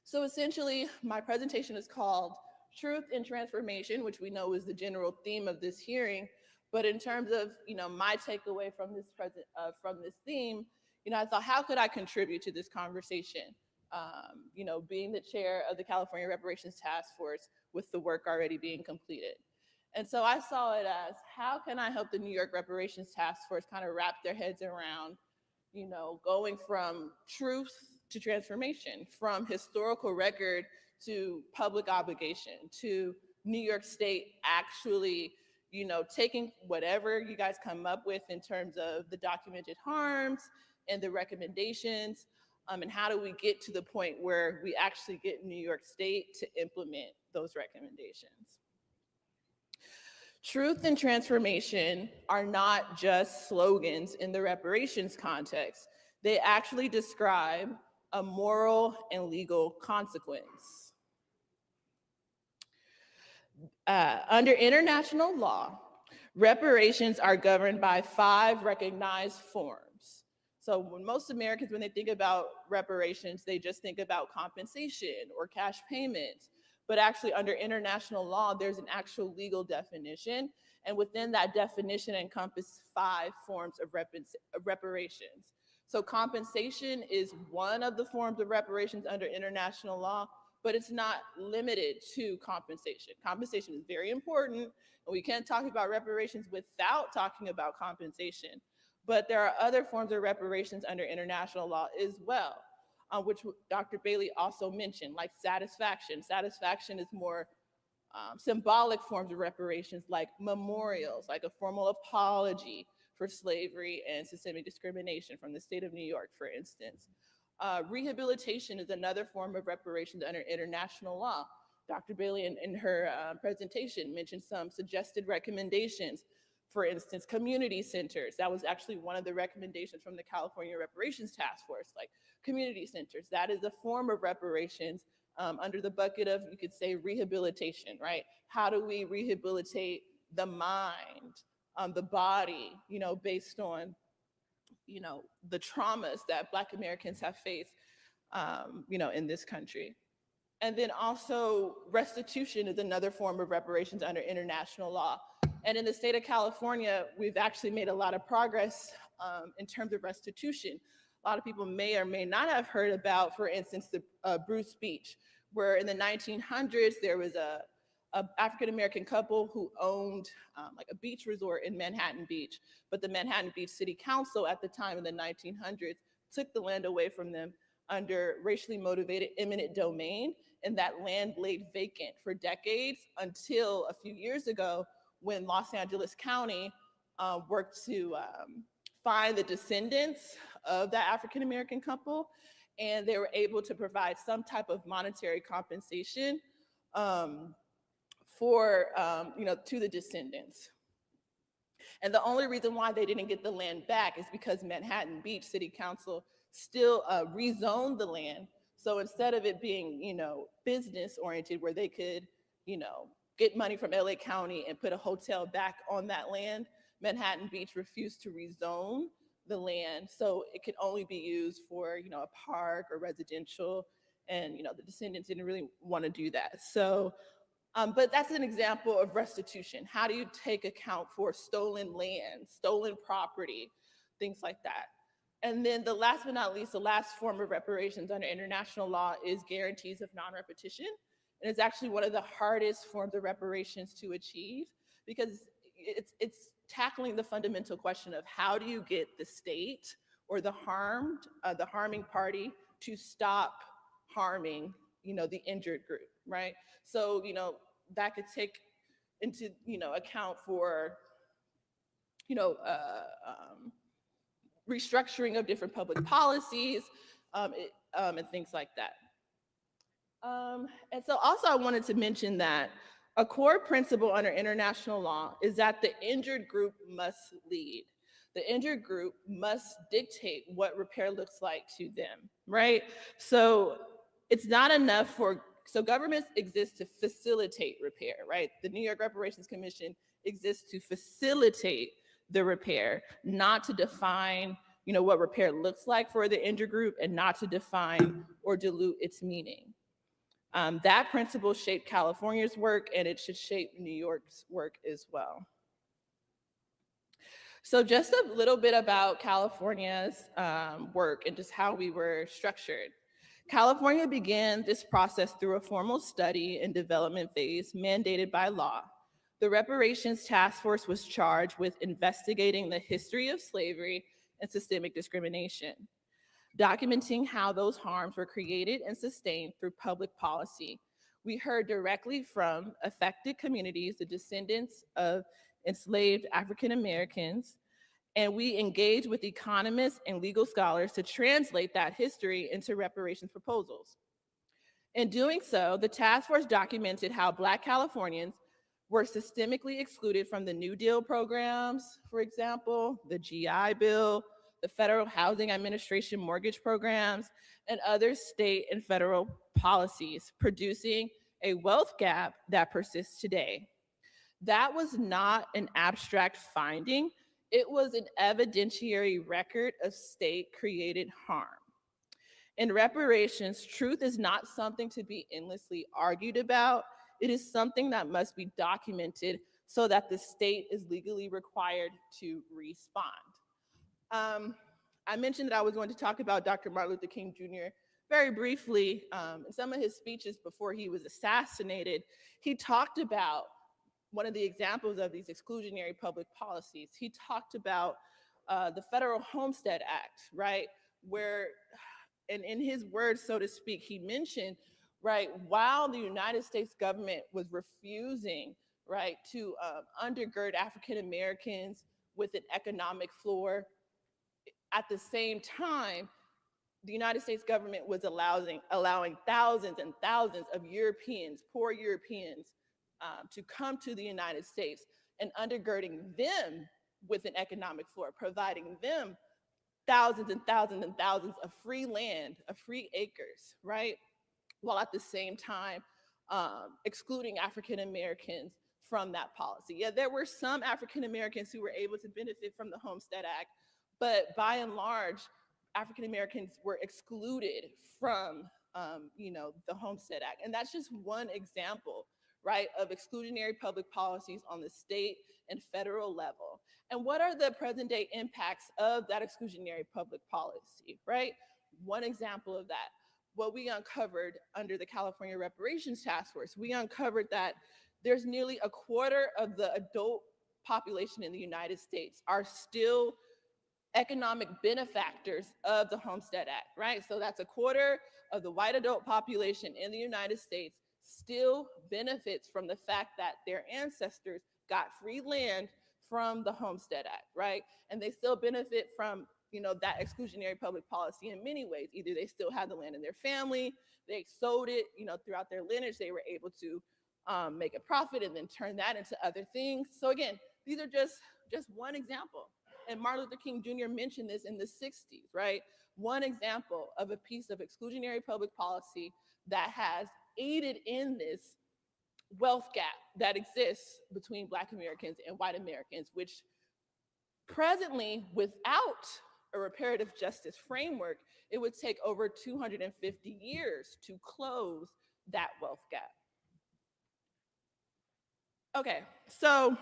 So essentially, my presentation is called Truth and Transformation, which we know is the general theme of this hearing. But in terms of my takeaway from this theme, I thought, how could I contribute to this conversation? Being the chair of the California Reparations Task Force with the work already being completed. And so I saw it as, how can I help the New York Reparations Task Force kind of wrap their heads around, going from truth to transformation, from historical record to public obligation, to New York State actually, taking whatever you guys come up with in terms of the documented harms and the recommendations, and how do we get to the point where we actually get New York State to implement those recommendations? Truth and transformation are not just slogans in the reparations context. They actually describe a moral and legal consequence. Under international law, reparations are governed by 5 recognized forms. So when most Americans, when they think about reparations, they just think about compensation or cash payments. But actually under international law, there's an actual legal definition. And within that definition encompass 5 forms of reparations. So compensation is one of the forms of reparations under international law, but it's not limited to compensation. Compensation is very important, and we can't talk about reparations without talking about compensation. But there are other forms of reparations under international law as well, which Dr. Bailey also mentioned, like satisfaction. Satisfaction is more symbolic forms of reparations, like memorials, like a formal apology for slavery and systemic discrimination from the state of New York, for instance. Rehabilitation is another form of reparations under international law. Dr. Bailey in her presentation mentioned some suggested recommendations. For instance, community centers. That was actually one of the recommendations from the California Reparations Task Force, like community centers. That is a form of reparations under the bucket of, you could say, rehabilitation, right? How do we rehabilitate the mind, the body, based on, the traumas that Black Americans have faced, in this country. And then also restitution is another form of reparations under international law. And in the state of California, we've actually made a lot of progress in terms of restitution. A lot of people may or may not have heard about, for instance, the Bruce Beach, where in the 1900s, there was a African-American couple who owned like a beach resort in Manhattan Beach. But the Manhattan Beach City Council at the time in the 1900s took the land away from them under racially motivated eminent domain, and that land laid vacant for decades until a few years ago when Los Angeles County worked to find the descendants of that African-American couple, and they were able to provide some type of monetary compensation for, to the descendants. And the only reason why they didn't get the land back is because Manhattan Beach City Council still rezoned the land. So instead of it being, business oriented where they could, get money from LA County and put a hotel back on that land, Manhattan Beach refused to rezone the land. So it could only be used for, a park or residential. And, the descendants didn't really want to do that. So, but that's an example of restitution. How do you take account for stolen land, stolen property, things like that? And then the last but not least, the last form of reparations under international law is guarantees of non-repetition. And it's actually one of the hardest forms of reparations to achieve because it's tackling the fundamental question of how do you get the state or the harming party to stop harming, the injured group, right? So, that could take into, account for, restructuring of different public policies and things like that. And so also I wanted to mention that a core principle under international law is that the injured group must lead. The injured group must dictate what repair looks like to them, right? So it's not enough so governments exist to facilitate repair, right? The New York Reparations Commission exists to facilitate the repair, not to define, what repair looks like for the injured group and not to define or dilute its meaning. That principle shaped California's work and it should shape New York's work as well. So just a little bit about California's work and just how we were structured. California began this process through a formal study and development phase mandated by law. The Reparations Task Force was charged with investigating the history of slavery and systemic discrimination, documenting how those harms were created and sustained through public policy. We heard directly from affected communities, the descendants of enslaved African Americans, and we engaged with economists and legal scholars to translate that history into reparations proposals. In doing so, the task force documented how Black Californians were systemically excluded from the New Deal programs, for example, the GI Bill, the Federal Housing Administration mortgage programs, and other state and federal policies, producing a wealth gap that persists today. That was not an abstract finding. It was an evidentiary record of state-created harm. In reparations, truth is not something to be endlessly argued about. It is something that must be documented so that the state is legally required to respond. I mentioned that I was going to talk about Dr. Martin Luther King Jr. very briefly. In some of his speeches before he was assassinated, he talked about one of the examples of these exclusionary public policies. He talked about the Federal Homestead Act, right? Where, and in his words, so to speak, he mentioned, right, while the United States government was refusing, right, to undergird African Americans with an economic floor, at the same time, the United States government was allowing thousands and thousands of Europeans, poor Europeans, to come to the United States and undergirding them with an economic floor, providing them thousands and thousands and thousands of free land, of free acres, right? while at the same time excluding African Americans from that policy. Yeah, there were some African Americans who were able to benefit from the Homestead Act, but by and large, African Americans were excluded from, the Homestead Act. And that's just one example, right, of exclusionary public policies on the state and federal level. And what are the present day impacts of that exclusionary public policy, right? One example of that, what we uncovered under the California Reparations Task Force, we uncovered that there's nearly a quarter of the adult population in the United States are still economic benefactors of the Homestead Act, right? So that's a quarter of the white adult population in the United States still benefits from the fact that their ancestors got free land from the Homestead Act, right? And they still benefit from, that exclusionary public policy in many ways. Either they still had the land in their family, they sold it, throughout their lineage, they were able to make a profit and then turn that into other things. So again, these are just one example. And Martin Luther King Jr. mentioned this in the 60s, right? One example of a piece of exclusionary public policy that has aided in this wealth gap that exists between Black Americans and white Americans, which presently, without a reparative justice framework, it would take over 250 years to close that wealth gap. Okay, so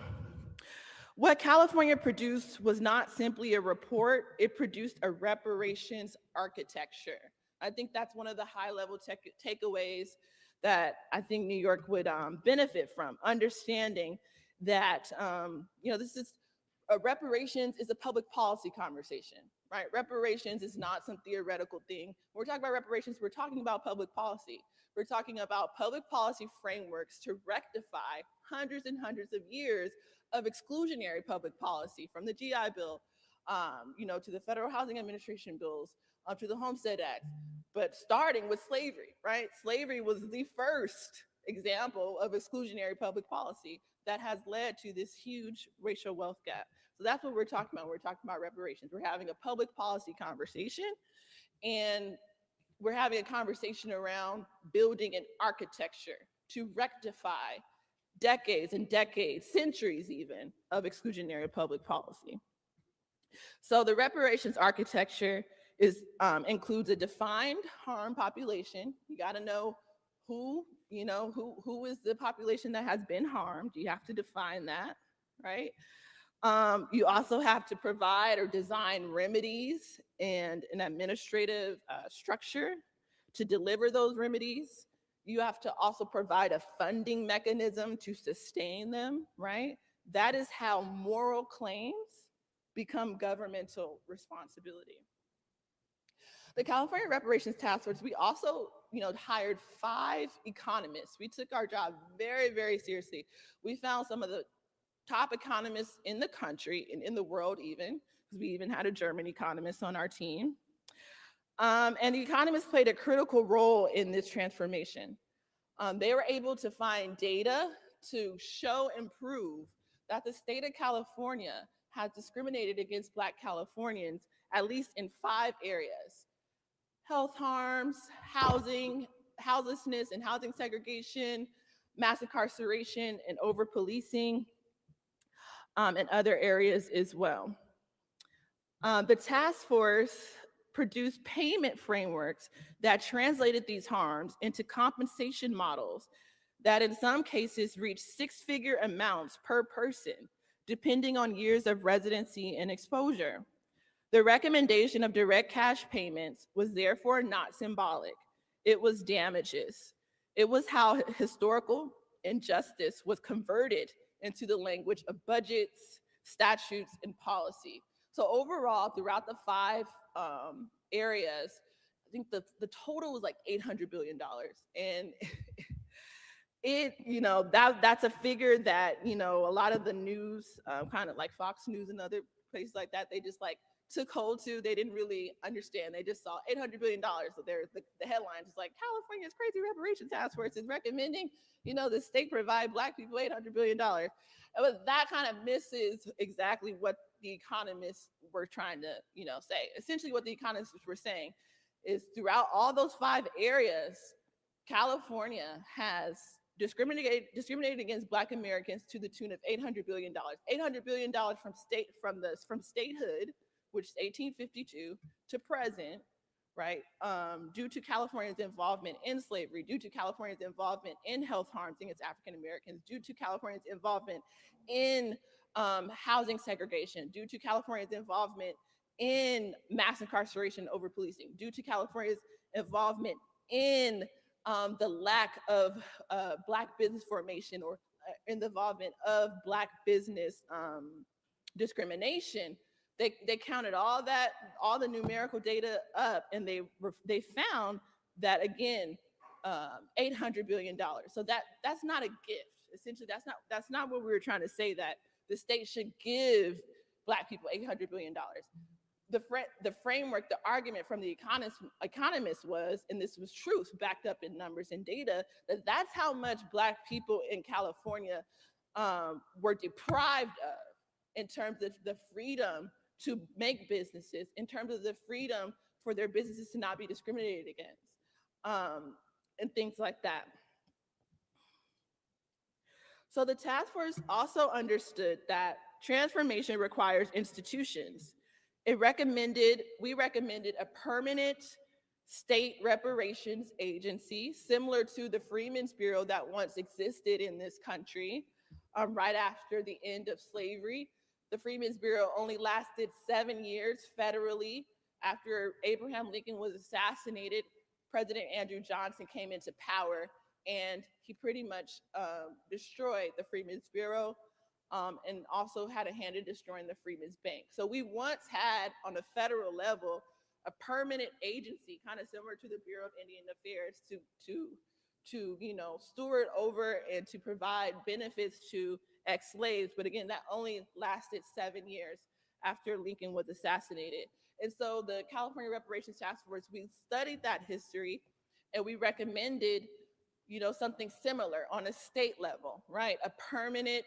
what California produced was not simply a report, it produced a reparations architecture. I think that's one of the high-level takeaways that I think New York would benefit from, understanding that this is reparations is a public policy conversation, right? Reparations is not some theoretical thing. When we're talking about reparations, we're talking about public policy. We're talking about public policy frameworks to rectify hundreds and hundreds of years of exclusionary public policy, from the GI Bill, to the Federal Housing Administration bills, to the Homestead Act, but starting with slavery, right? Slavery was the first example of exclusionary public policy that has led to this huge racial wealth gap. So that's what we're talking about. We're talking about reparations. We're having a public policy conversation, and we're having a conversation around building an architecture to rectify decades and decades, centuries even, of exclusionary public policy. So the reparations architecture includes a defined harm population. You got to know who is the population that has been harmed. You have to define that, right? You also have to provide or design remedies and an administrative structure to deliver those remedies. You have to also provide a funding mechanism to sustain them, right? That is how moral claims become governmental responsibility. The California Reparations Task Force, we also, hired 5 economists. We took our job very, very seriously. We found some of the top economists in the country and in the world even, because we even had a German economist on our team. And the economists played a critical role in this transformation. They were able to find data to show and prove that the state of California has discriminated against Black Californians, at least in 5 areas: health harms, housing, houselessness and housing segregation, mass incarceration and over-policing, and other areas as well. The task force produced payment frameworks that translated these harms into compensation models that in some cases reached 6-figure amounts per person, depending on years of residency and exposure. The recommendation of direct cash payments was therefore not symbolic. It was damages. It was how historical injustice was converted into the language of budgets, statutes, and policy. So overall, throughout the 5 areas, I think the total was like $800 billion. And that's a figure that, a lot of the news, kind of like Fox News and other places like that, they just like took hold to. They didn't really understand. They just saw $800 billion. So there's the headlines is like, California's crazy reparations task force is recommending, the state provide Black people $800 billion. But that kind of misses exactly what the economists were trying to, say. Essentially what the economists were saying is throughout all those 5 areas, California has discriminated against Black Americans to the tune of $800 billion. $800 billion from statehood, which is 1852, to present, right? Due to California's involvement in slavery, due to California's involvement in health harms against African Americans, due to California's involvement in housing segregation, due to California's involvement in mass incarceration over policing, due to California's involvement in the lack of Black business formation or in the involvement of Black business discrimination. They counted all the numerical data up, and they found that, again, $800 billion. So that's not a gift. Essentially, that's not what we were trying to say, that the state should give Black people $800 billion. The framework, the argument from the economists was, and this was truth backed up in numbers and data, that's how much Black people in California were deprived of in terms of the freedom to make businesses, in terms of the freedom for their businesses to not be discriminated against, and things like that. So the task force also understood that transformation requires institutions. We recommended a permanent state reparations agency similar to the Freedmen's Bureau that once existed in this country right after the end of slavery. The Freedmen's Bureau only lasted 7 years federally. After Abraham Lincoln was assassinated, President Andrew Johnson came into power, and he pretty much destroyed the Freedmen's Bureau, and also had a hand in destroying the Freedmen's Bank. So we once had, on a federal level, a permanent agency, kind of similar to the Bureau of Indian Affairs, to steward over and to provide benefits to ex-slaves. But again, that only lasted 7 years after Lincoln was assassinated. And so the California Reparations Task Force, we studied that history, and we recommended something similar on a state level, right? A permanent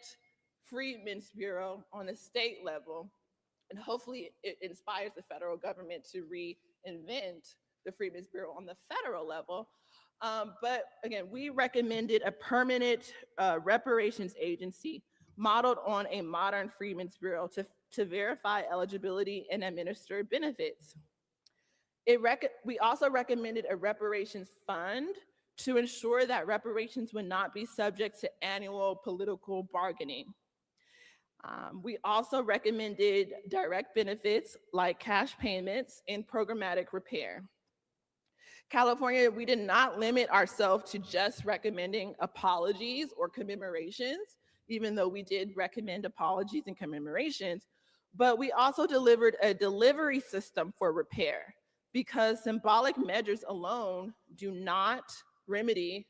Freedmen's Bureau on a state level, and hopefully it inspires the federal government to reinvent the Freedmen's Bureau on the federal level. But again, we recommended a permanent reparations agency modeled on a modern Freedmen's Bureau to verify eligibility and administer benefits. We also recommended a reparations fund to ensure that reparations would not be subject to annual political bargaining. We also recommended direct benefits like cash payments and programmatic repair. California, we did not limit ourselves to just recommending apologies or commemorations, even though we did recommend apologies and commemorations, but we also delivered a delivery system for repair, because symbolic measures alone do not remedy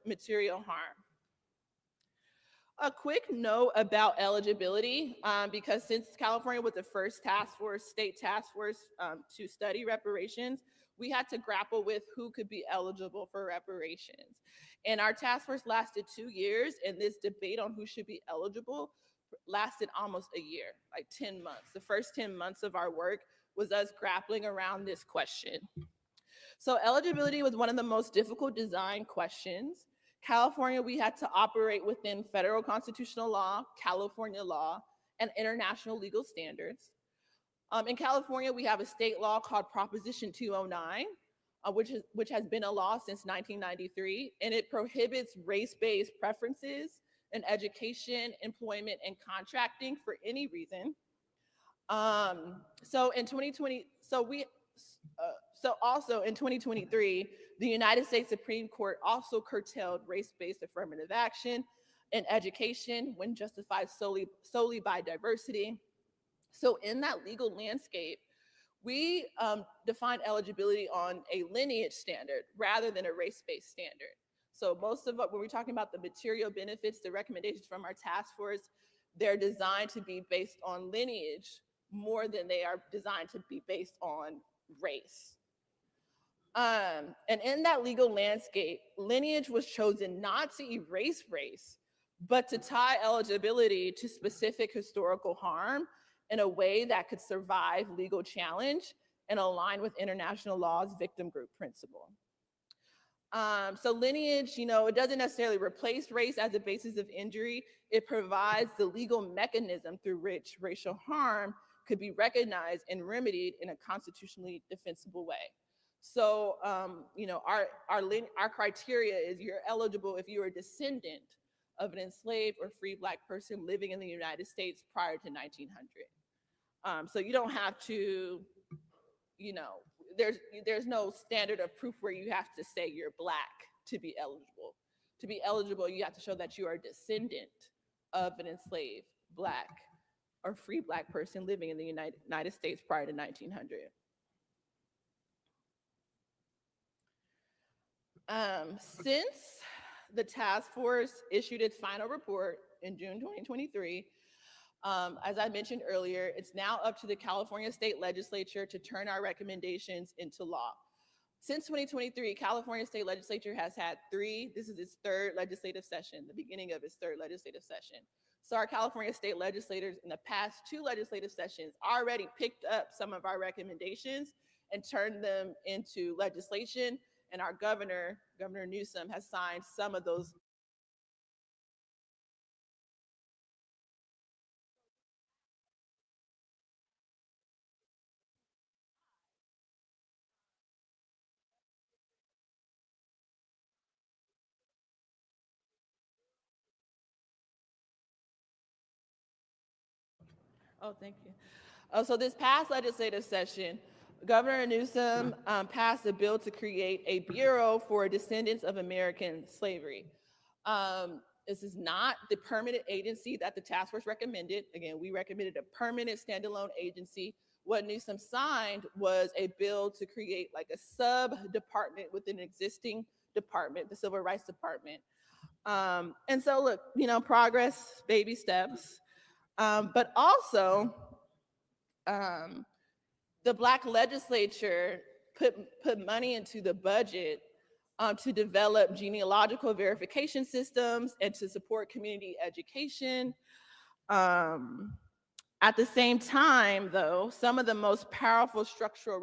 material harm. A quick note about eligibility, because since California was the first state task force to study reparations, we had to grapple with who could be eligible for reparations. And our task force lasted 2 years, and this debate on who should be eligible lasted almost a year, like 10 months. The first 10 months of our work was us grappling around this question. So eligibility was one of the most difficult design questions. California, we had to operate within federal constitutional law, California law, and international legal standards. In California, we have a state law called Proposition 209, which has been a law since 1993, and it prohibits race-based preferences in education, employment, and contracting for any reason. So in 2023, the United States Supreme Court also curtailed race-based affirmative action in education when justified solely by diversity. So in that legal landscape, we defined eligibility on a lineage standard rather than a race-based standard. So most of what, when we're talking about the material benefits, the recommendations from our task force, they're designed to be based on lineage more than they are designed to be based on race. And in that legal landscape, lineage was chosen not to erase race, but to tie eligibility to specific historical harm in a way that could survive legal challenge and align with international law's victim group principle. So lineage, it doesn't necessarily replace race as a basis of injury. It provides the legal mechanism through which racial harm could be recognized and remedied in a constitutionally defensible way. So, our criteria is you're eligible if you're a descendant of an enslaved or free Black person living in the United States prior to 1900. So you don't have to, you know, there's no standard of proof where you have to say you're Black to be eligible. To be eligible, you have to show that you are a descendant of an enslaved Black or free Black person living in the United States prior to 1900. Since the task force issued its final report in June 2023, as I mentioned earlier, it's now up to the California State Legislature to turn our recommendations into law. Since 2023, California State Legislature has had this is its third legislative session, the beginning of its third legislative session. So our California State legislators in the past 2 legislative sessions already picked up some of our recommendations and turned them into legislation. And our Governor Newsom, has signed some of those. Oh, thank you. Oh, so this past legislative session, Governor Newsom passed a bill to create a bureau for descendants of American slavery. This is not the permanent agency that the task force recommended. Again, we recommended a permanent standalone agency. What Newsom signed was a bill to create like a sub-department within an existing department, the Civil Rights Department. And so look, progress, baby steps. But also, the Black legislature put money into the budget to develop genealogical verification systems and to support community education. At the same time, though, some of the most powerful structural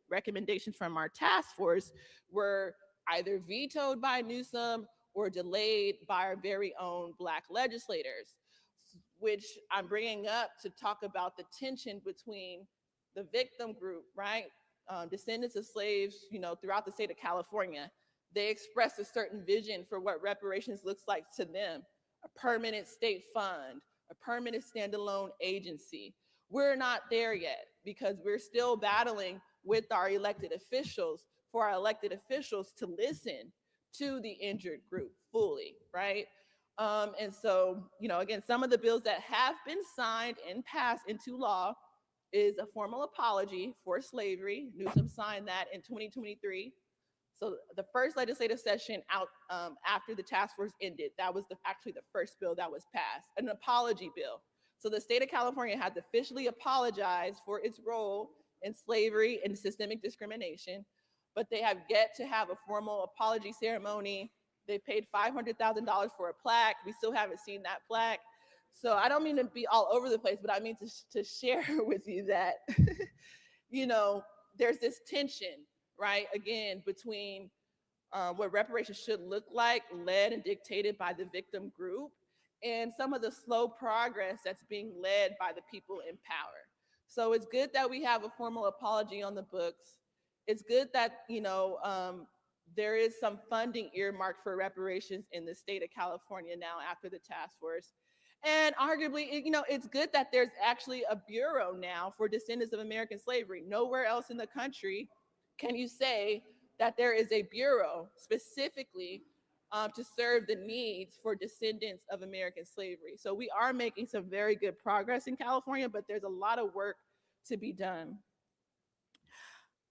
recommendations from our task force were either vetoed by Newsom or delayed by our very own Black legislators, which I'm bringing up to talk about the tension between the victim group, right? Descendants of slaves, throughout the state of California. They expressed a certain vision for what reparations looks like to them: a permanent state fund, a permanent standalone agency. We're not there yet because we're still battling with our elected officials for our elected officials to listen to the injured group fully, right? And so, again, some of the bills that have been signed and passed into law is a formal apology for slavery. Newsom signed that in 2023. So the first legislative session out after the task force ended, that was actually the first bill that was passed, an apology bill. So the state of California has officially apologized for its role in slavery and systemic discrimination, but they have yet to have a formal apology ceremony. They paid $500,000 for a plaque. We still haven't seen that plaque. So I don't mean to be all over the place, but I mean to share with you that, there's this tension, right? Again, between what reparations should look like, led and dictated by the victim group, and some of the slow progress that's being led by the people in power. So it's good that we have a formal apology on the books. It's good that, there is some funding earmarked for reparations in the state of California now after the task force. And arguably, it's good that there's actually a bureau now for descendants of American slavery. Nowhere else in the country can you say that there is a bureau specifically to serve the needs for descendants of American slavery. So we are making some very good progress in California, but there's a lot of work to be done.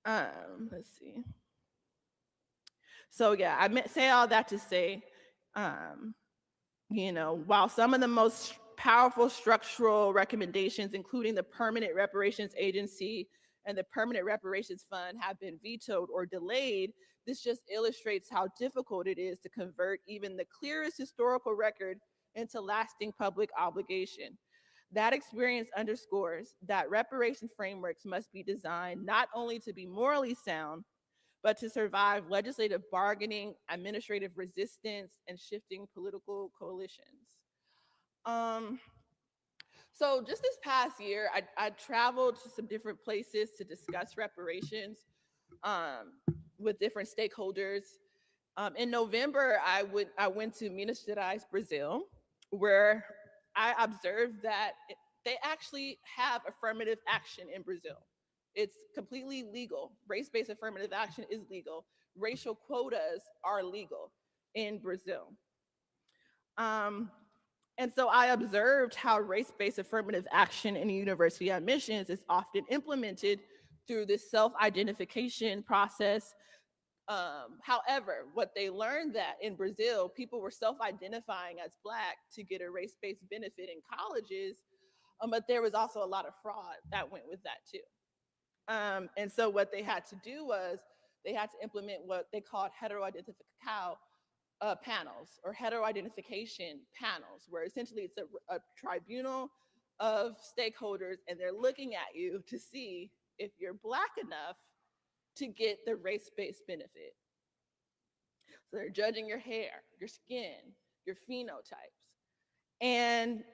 Let's see. So yeah, I say all that to say, while some of the most powerful structural recommendations, including the Permanent Reparations Agency and the Permanent Reparations Fund, have been vetoed or delayed, this just illustrates how difficult it is to convert even the clearest historical record into lasting public obligation. That experience underscores that reparation frameworks must be designed not only to be morally sound, but to survive legislative bargaining, administrative resistance, and shifting political coalitions. So just this past year, I traveled to some different places to discuss reparations with different stakeholders. In November, I went to Minas Gerais, Brazil, where I observed that they actually have affirmative action in Brazil. It's completely legal. Race-based affirmative action is legal. Racial quotas are legal in Brazil. And so I observed how race-based affirmative action in university admissions is often implemented through this self-identification process. However, what they learned that in Brazil, people were self-identifying as Black to get a race-based benefit in colleges, but there was also a lot of fraud that went with that too. And so what they had to do was they had to implement what they called heteroidentification panels or heteroidentification panels, where essentially it's a tribunal of stakeholders and they're looking at you to see if you're Black enough to get the race-based benefit. So they're judging your hair, your skin, your phenotypes. And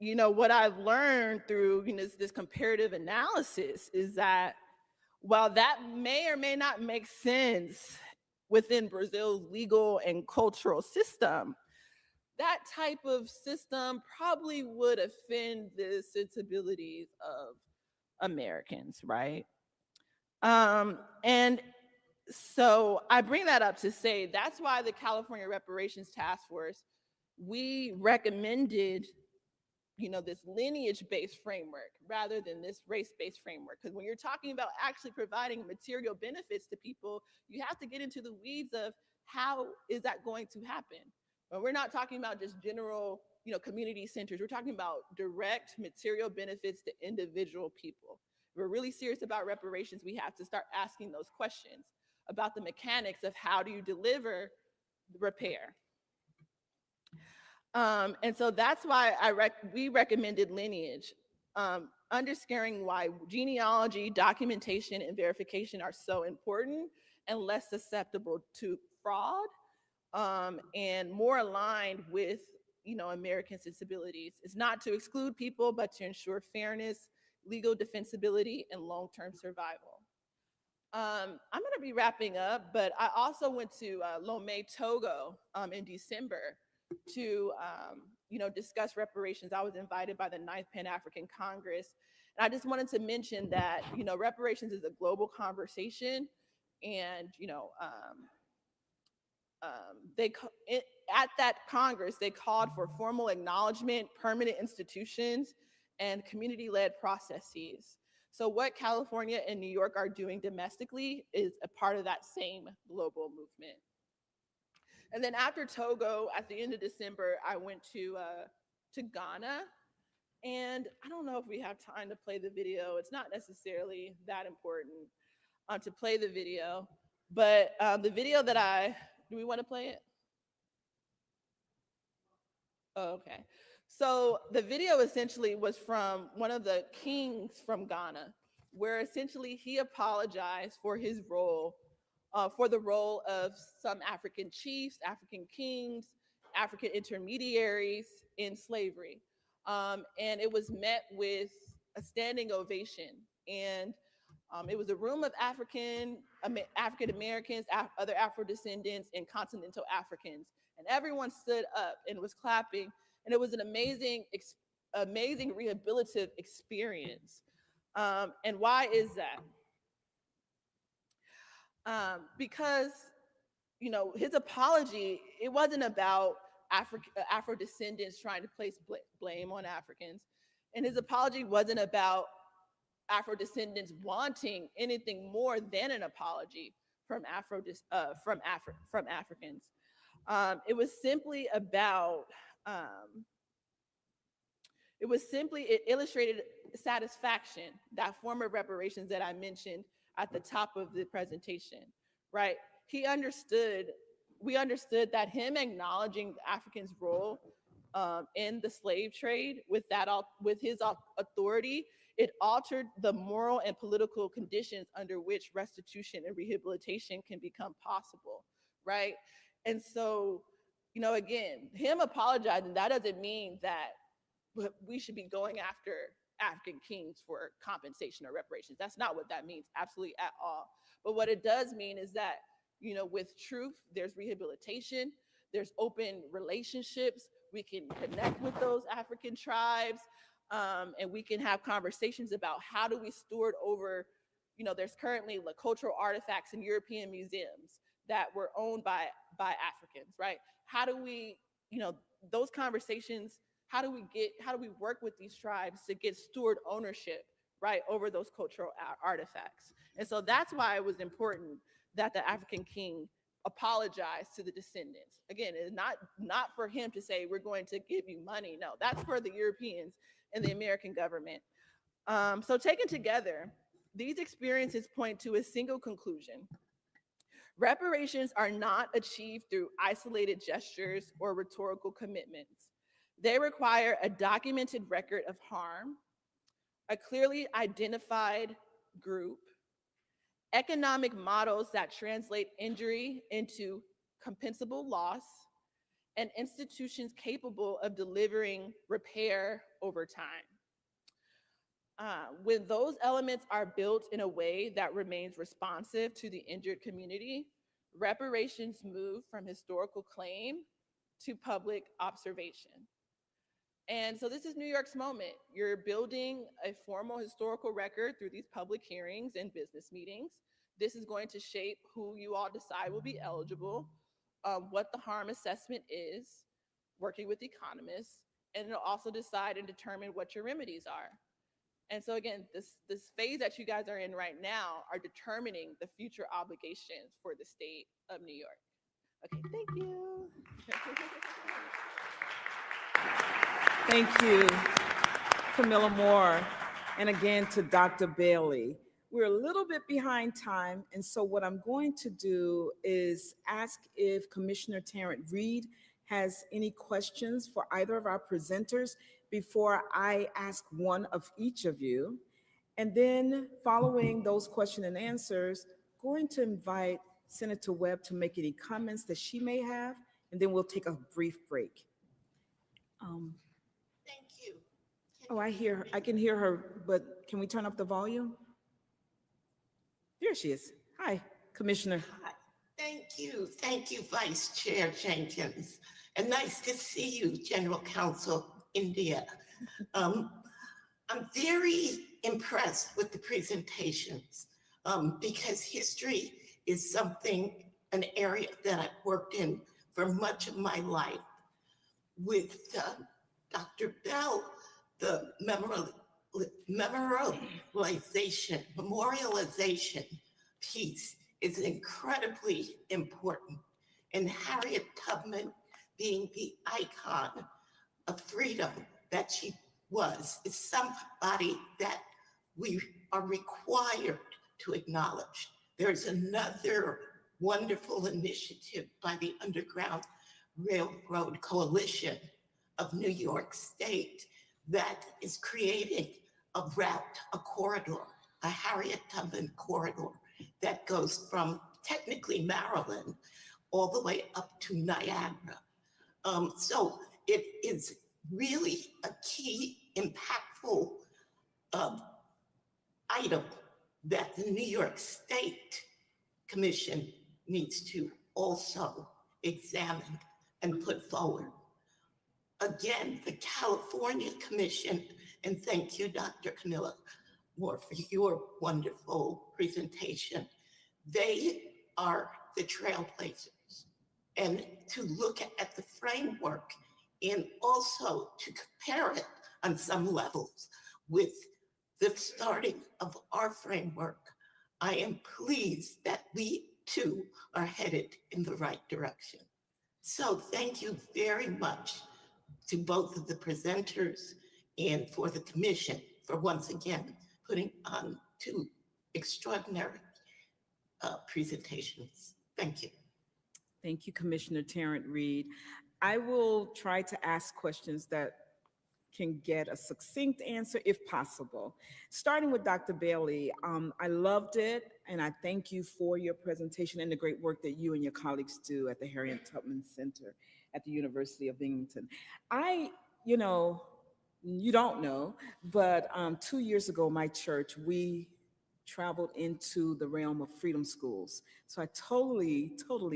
what I've learned through this comparative analysis is that while that may or may not make sense within Brazil's legal and cultural system, that type of system probably would offend the sensibilities of Americans, right? And so I bring that up to say that's why the California Reparations Task Force, we recommended this lineage-based framework rather than this race-based framework. Because when you're talking about actually providing material benefits to people, you have to get into the weeds of how is that going to happen. But we're not talking about just general, community centers. We're talking about direct material benefits to individual people. If we're really serious about reparations, we have to start asking those questions about the mechanics of how do you deliver repair. And so that's why we recommended lineage, underscoring why genealogy, documentation, and verification are so important and less susceptible to fraud, and more aligned with American sensibilities. It's not to exclude people, but to ensure fairness, legal defensibility, and long-term survival. I'm going to be wrapping up, but I also went to Lomé, Togo in December to discuss reparations. I was invited by the 9th Pan-African Congress. And I just wanted to mention that, reparations is a global conversation. And, at that Congress, they called for formal acknowledgement, permanent institutions, and community-led processes. So what California and New York are doing domestically is a part of that same global movement. And then after Togo, at the end of December, I went to Ghana. And I don't know if we have time to play the video. It's not necessarily that important to play the video. But the video that do we want to play it? Oh, okay. So the video essentially was from one of the kings from Ghana, where essentially he apologized for his role, for the role of some African chiefs, African kings, African intermediaries in slavery. And it was met with a standing ovation. And it was a room of African Americans, other Afro-descendants, and continental Africans. And everyone stood up and was clapping. And it was an amazing rehabilitative experience. And why is that? Because, his apology, it wasn't about Afro-descendants trying to place blame on Africans. And his apology wasn't about Afro-descendants wanting anything more than an apology from Africans. It was simply about, it illustrated satisfaction, that form of reparations that I mentioned at the top of the presentation, right? We understood that him acknowledging the Africans' role in the slave trade with his authority, It altered the moral and political conditions under which restitution and rehabilitation can become possible, right? And so, again, him apologizing, that doesn't mean that we should be going after African kings for compensation or reparations. That's not what that means, absolutely at all. But what it does mean is that, with truth, there's rehabilitation, there's open relationships, we can connect with those African tribes, and we can have conversations about how do we steward over, there's currently like cultural artifacts in European museums that were owned by Africans, right? How do we, those conversations, how do we work with these tribes to get steward ownership, right, over those cultural artifacts? And so that's why it was important that the African king apologized to the descendants. Again, it's not for him to say, we're going to give you money. No, that's for the Europeans and the American government. So taken together, these experiences point to a single conclusion. Reparations are not achieved through isolated gestures or rhetorical commitments. They require a documented record of harm, a clearly identified group, economic models that translate injury into compensable loss, and institutions capable of delivering repair over time. When those elements are built in a way that remains responsive to the injured community, reparations move from historical claim to public observation. And so this is New York's moment. You're building a formal historical record through these public hearings and business meetings. This is going to shape who you all decide will be eligible, what the harm assessment is, working with economists, and it'll also decide and determine what your remedies are. And so again, this phase that you guys are in right now are determining the future obligations for the state of New York. Okay, thank you. Thank you, Kamilah Moore, and again to Dr. Bailey. We're a little bit behind time, and so what I'm going to do is ask if Commissioner Tarrant Reed has any questions for either of our presenters before I ask one of each of you. And then following those question and answers, going to invite Senator Webb to make any comments that she may have, and then we'll take a brief break. Thank you. Oh, I can hear her, but can we turn up the volume? There she is. Hi, Commissioner. Hi. Thank you, Vice Chair Jenkins. And nice to see you, General Counsel India. I'm very impressed with the presentations because history is an area that I've worked in for much of my life. With Dr. Bell, the memorialization piece is incredibly important. And Harriet Tubman being the icon of freedom that she was is somebody that we are required to acknowledge. There's another wonderful initiative by the Underground Railroad Coalition of New York State that is creating a route, a corridor, a Harriet Tubman corridor that goes from technically Maryland all the way up to Niagara. So it is really a key, impactful item that the New York State Commission needs to also examine and put forward. Again, the California Commission, and thank you, Dr. Kamilah Moore, for your wonderful presentation. They are the trailblazers. And to look at the framework and also to compare it on some levels with the starting of our framework, I am pleased that we too are headed in the right direction. So thank you very much to both of the presenters and for the commission for once again putting on two extraordinary presentations. Thank you. Thank you, Commissioner Tarrant Reed. I will try to ask questions that can get a succinct answer if possible. Starting with Dr. Bailey, I loved it, and I thank you for your presentation and the great work that you and your colleagues do at the Harriet Tubman Center at the University of Binghamton. I, you know, you don't know, but 2 years ago, my church, we traveled into the realm of freedom schools. So I totally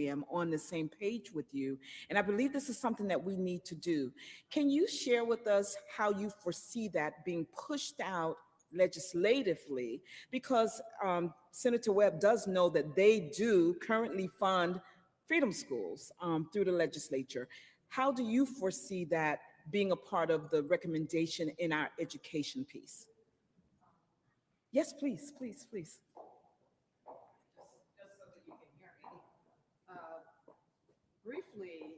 am on the same page with you. And I believe this is something that we need to do. Can you share with us how you foresee that being pushed out legislatively? Because Senator Webb does know that they do currently fund freedom schools through the legislature. How do you foresee that being a part of the recommendation in our education piece? Yes, please, please, please. Just so that you can hear me. Briefly,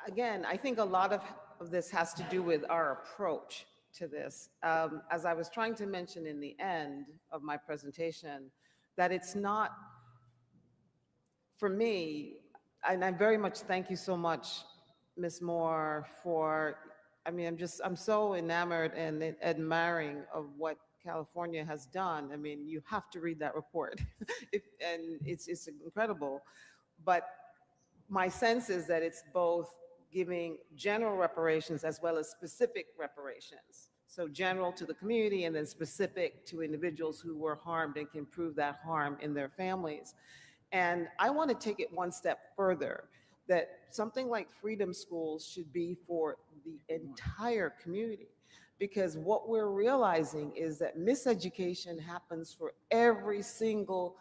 again, I think a lot of this has to do with our approach to this. As I was trying to mention in the end of my presentation, that it's not, for me, and I very much thank you so much, Ms. Moore, for, I mean, I'm so enamored and admiring of what California has done. I mean, you have to read that report, and it's incredible. But my sense is that it's both giving general reparations as well as specific reparations. So general to the community and then specific to individuals who were harmed and can prove that harm in their families. And I want to take it one step further, that something like freedom schools should be for the entire community. Because what we're realizing is that miseducation happens for every single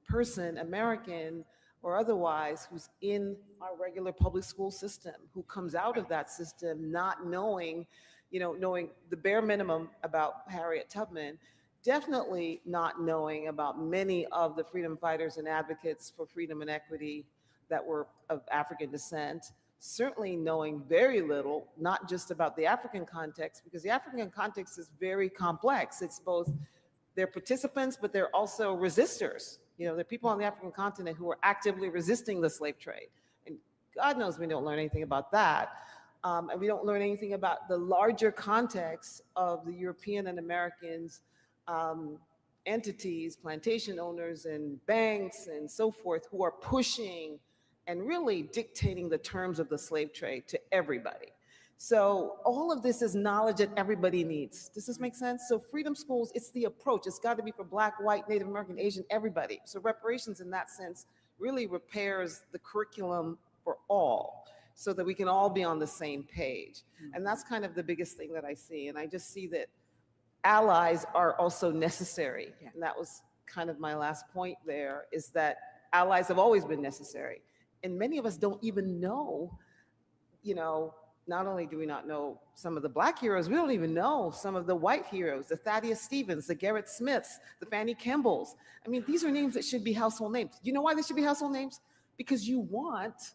person, American or otherwise, who's in our regular public school system, who comes out of that system not knowing, knowing the bare minimum about Harriet Tubman, definitely not knowing about many of the freedom fighters and advocates for freedom and equity that were of African descent, certainly knowing very little, not just about the African context, because the African context is very complex. It's both, they're participants, but they're also resistors. There are people on the African continent who are actively resisting the slave trade. And God knows we don't learn anything about that. And we don't learn anything about the larger context of the European and Americans, entities, plantation owners and banks and so forth, who are pushing and really dictating the terms of the slave trade to everybody. So all of this is knowledge that everybody needs. Does this make sense? So freedom schools, it's the approach. It's got to be for Black, white, Native American, Asian, everybody. So reparations in that sense really repairs the curriculum for all so that we can all be on the same page. And that's kind of the biggest thing that I see. And I just see that allies are also necessary. And that was kind of my last point there, is that allies have always been necessary. And many of us don't even know, not only do we not know some of the Black heroes, we don't even know some of the white heroes, the Thaddeus Stevens, the Garrett Smiths, the Fannie Kimbells. I mean, these are names that should be household names. You know why they should be household names? Because you want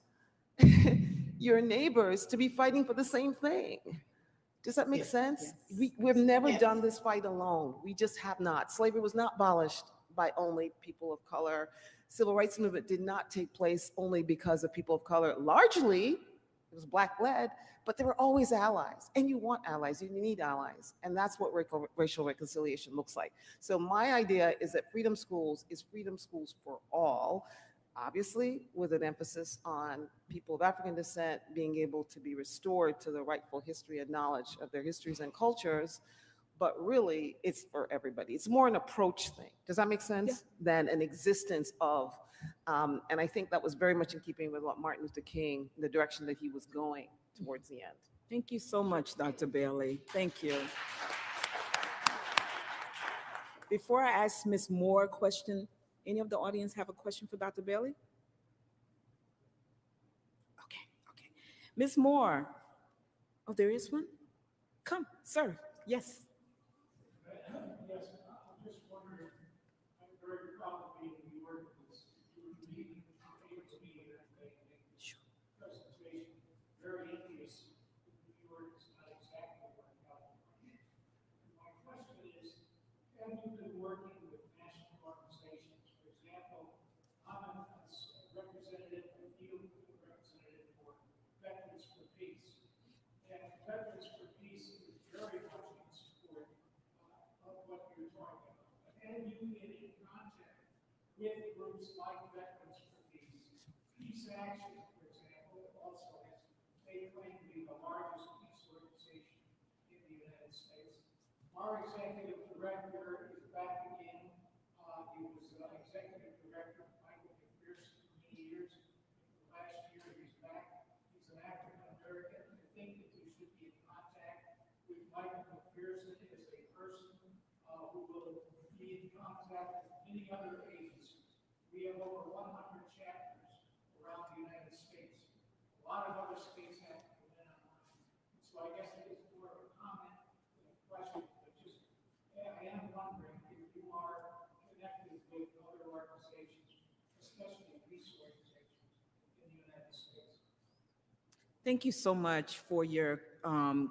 your neighbors to be fighting for the same thing. Does that make sense? Yes. We've never done this fight alone. We just have not. Slavery was not abolished by only people of color. Civil rights movement did not take place only because of people of color. Largely, it was Black-led, but there were always allies. And you want allies, you need allies. And that's what racial reconciliation looks like. So my idea is that freedom schools is freedom schools for all, obviously with an emphasis on people of African descent being able to be restored to the rightful history and knowledge of their histories and cultures. But really, it's for everybody. It's more an approach thing. Does that make sense? Than an existence of, and I think that was very much in keeping with what Martin Luther King, the direction that he was going towards the end. Thank you so much, Dr. Bailey. Thank you. Before I ask Ms. Moore a question, any of the audience have a question for Dr. Bailey? Okay. Ms. Moore. Oh, there is one? Come, sir. Yes. Yes, I'm just wondering, I'm very proud of being in New York, because you were able to be here and make a presentation, very envious. New York is not exactly like California. My question is, have you been working with national organizations? For example, I'm a representative, a field representative for Veterans for Peace. And Veterans for Peace is have you been in contact with groups like Veterans for Peace? Peace Action, for example, also has, they claim to be the largest peace organization in the United States. Our executive director is back again. He was executive director of Michael McPherson for many years. Last year, he's back. He's an African American. I think that you should be in contact with Michael McPherson as a person who will be in contact with many other agencies. We have over 100 chapters around the United States. A lot of other states have to go in online. So I guess it is more of a comment than a question, but just, I am wondering if you are connected with other organizations, especially peace organizations in the United States. Thank you so much for your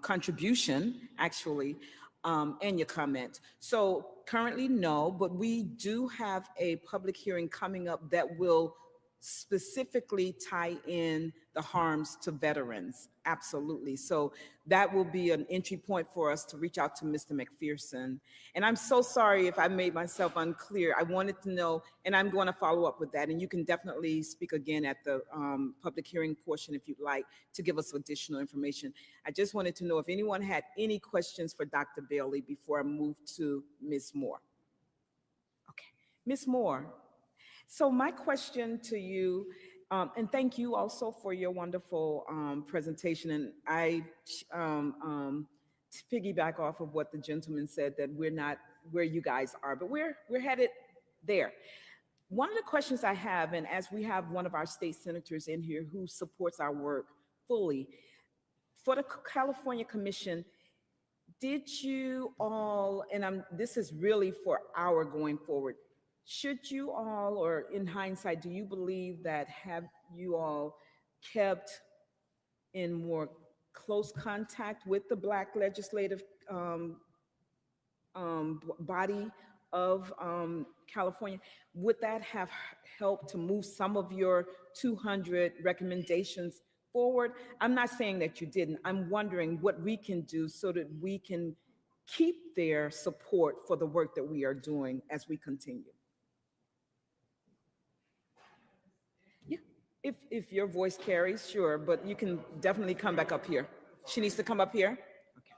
contribution, actually, and your comment. So currently, no, but we do have a public hearing coming up that will specifically tie in the harms to veterans. Absolutely. So that will be an entry point for us to reach out to Mr. McPherson. And I'm so sorry if I made myself unclear. I wanted to know, and I'm going to follow up with that. And you can definitely speak again at the public hearing portion if you'd like to give us additional information. I just wanted to know if anyone had any questions for Dr. Bailey before I move to Ms. Moore. Okay, Ms. Moore. So my question to you, and thank you also for your wonderful presentation. And I piggyback off of what the gentleman said, that we're not where you guys are, but we're headed there. One of the questions I have, and as we have one of our state senators in here who supports our work fully, for the California Commission, did you all, and this is really for our going forward, should you all, or in hindsight, do you believe that have you all kept in more close contact with the Black legislative body of California? Would that have helped to move some of your 200 recommendations forward? I'm not saying that you didn't. I'm wondering what we can do so that we can keep their support for the work that we are doing as we continue. If your voice carries, sure, but you can definitely come back up here. She needs to come up here? Okay.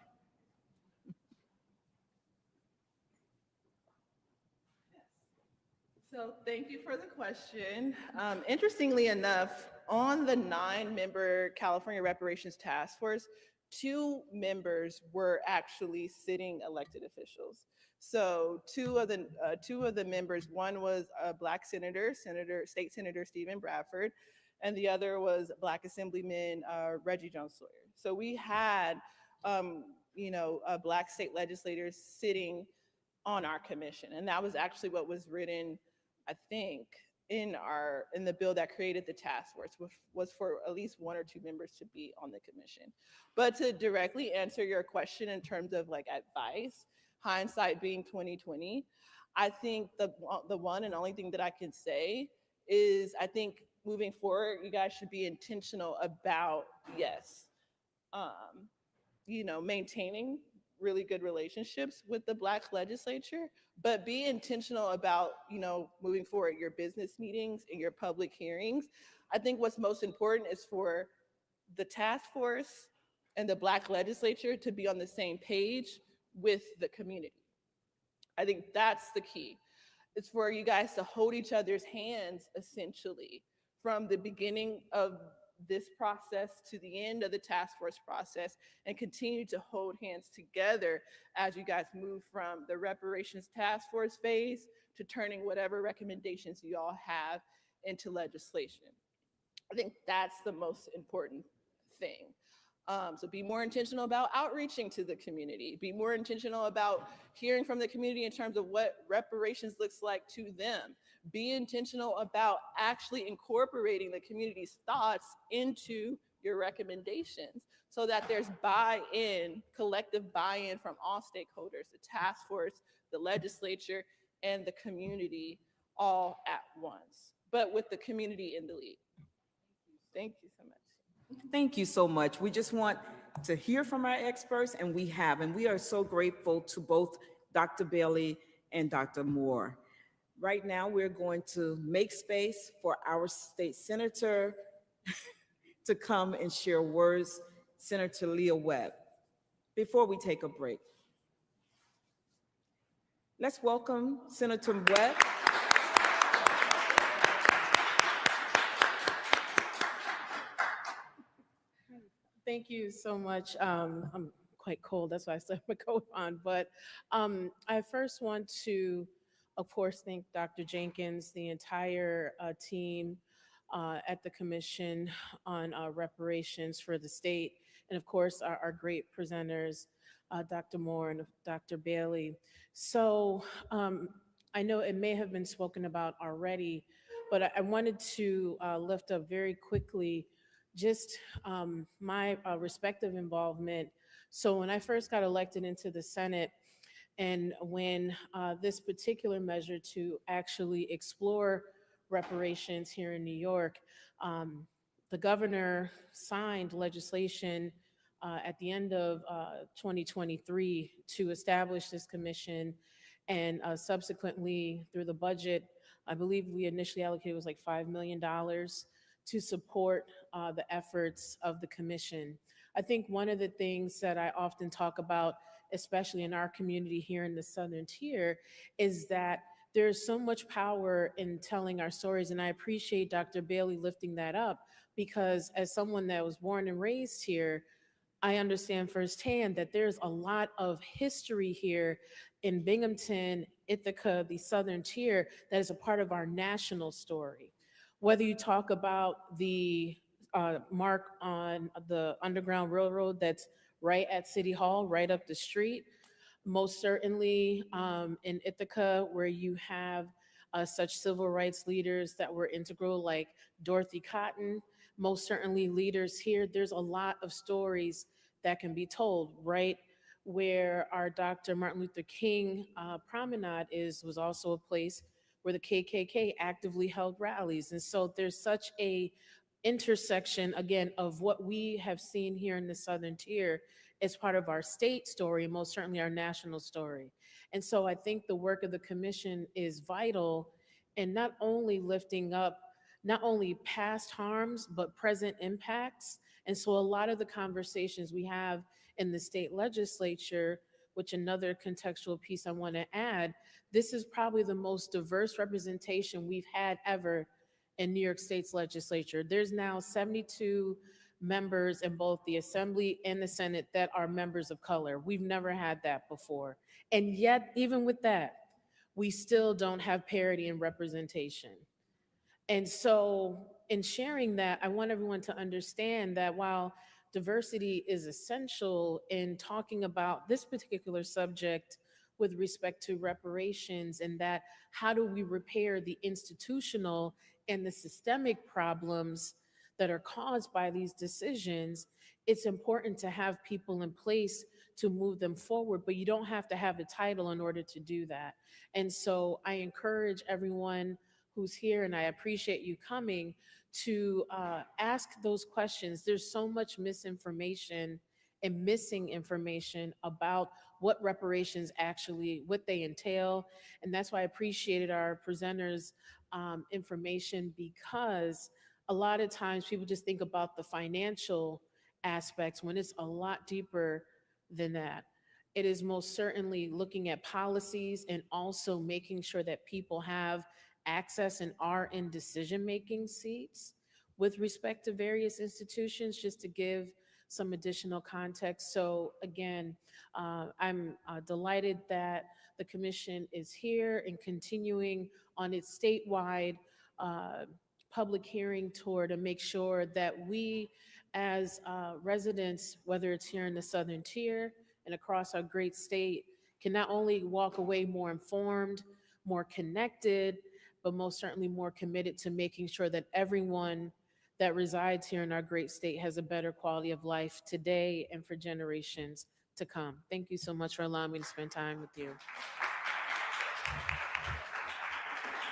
So thank you for the question. Interestingly enough, on the 9-member California Reparations Task Force, 2 members were actually sitting elected officials. So two of the members, one was a Black senator, State Senator Stephen Bradford, and the other was Black Assemblyman Reggie Jones Sawyer. So we had, Black state legislators sitting on our commission, and that was actually what was written, I think, in the bill that created the task force, was for at least 1 or 2 members to be on the commission. But to directly answer your question in terms of like advice, hindsight being 2020, I think the one and only thing that I can say is, I think moving forward, you guys should be intentional about, yes, maintaining really good relationships with the Black legislature, but be intentional about, moving forward, your business meetings and your public hearings. I think what's most important is for the task force and the Black legislature to be on the same page with the community. I think that's the key. It's for you guys to hold each other's hands, essentially, from the beginning of this process to the end of the task force process, and continue to hold hands together as you guys move from the reparations task force phase to turning whatever recommendations you all have into legislation. I think that's the most important thing. So be more intentional about outreaching to the community. Be more intentional about hearing from the community in terms of what reparations looks like to them. Be intentional about actually incorporating the community's thoughts into your recommendations so that there's buy-in, collective buy-in from all stakeholders, the task force, the legislature, and the community all at once, but with the community in the lead. Thank you so much. Thank you so much. We just want to hear from our experts, and we have, and we are so grateful to both Dr. Bailey and Dr. Moore. Right now, we're going to make space for our state senator to come and share words, Senator Leah Webb. Before we take a break, let's welcome Senator Webb. Thank you so much. I'm quite cold, that's why I still have my coat on. But I first want to, of course, thank Dr. Jenkins, the entire team at the Commission on Reparations for the state, and of course, our great presenters, Dr. Moore and Dr. Bailey. So I know it may have been spoken about already, but I wanted to lift up very quickly just my respective involvement. So when I first got elected into the Senate, and when this particular measure to actually explore reparations here in New York, the governor signed legislation at the end of 2023 to establish this commission, and subsequently through the budget, I believe we initially allocated was like $5 million to support the efforts of the commission. I think one of the things that I often talk about, especially in our community here in the Southern Tier, is that there's so much power in telling our stories. And I appreciate Dr. Bailey lifting that up, because as someone that was born and raised here, I understand firsthand that there's a lot of history here in Binghamton, Ithaca, the Southern Tier, that is a part of our national story. Whether you talk about the mark on the Underground Railroad that's right at City Hall, right up the street, most certainly in Ithaca, where you have such civil rights leaders that were integral, like Dorothy Cotton, most certainly leaders here. There's a lot of stories that can be told, right? Where our Dr. Martin Luther King promenade was also a place where the KKK actively held rallies. And so there's such a intersection, again, of what we have seen here in the Southern Tier as part of our state story, and most certainly our national story. And so I think the work of the commission is vital in not only lifting up not only past harms, but present impacts. And so a lot of the conversations we have in the state legislature, which another contextual piece I want to add, this is probably the most diverse representation we've had ever in New York State's legislature. There's now 72 members in both the Assembly and the Senate that are members of color. We've never had that before. And yet, even with that, we still don't have parity in representation. And so in sharing that, I want everyone to understand that while diversity is essential in talking about this particular subject with respect to reparations, and that how do we repair the institutional and the systemic problems that are caused by these decisions, it's important to have people in place to move them forward, but you don't have to have a title in order to do that. And so I encourage everyone who's here, and I appreciate you coming, to ask those questions. There's so much misinformation and missing information about what reparations actually, what they entail. And that's why I appreciated our presenters' information, because a lot of times people just think about the financial aspects when it's a lot deeper than that. It is most certainly looking at policies and also making sure that people have access and are in decision-making seats with respect to various institutions, just to give some additional context. So again, I'm delighted that the commission is here and continuing on its statewide public hearing tour to make sure that we as residents, whether it's here in the Southern Tier and across our great state, can not only walk away more informed, more connected, but most certainly more committed to making sure that everyone that resides here in our great state has a better quality of life today and for generations to come. Thank you so much for allowing me to spend time with you.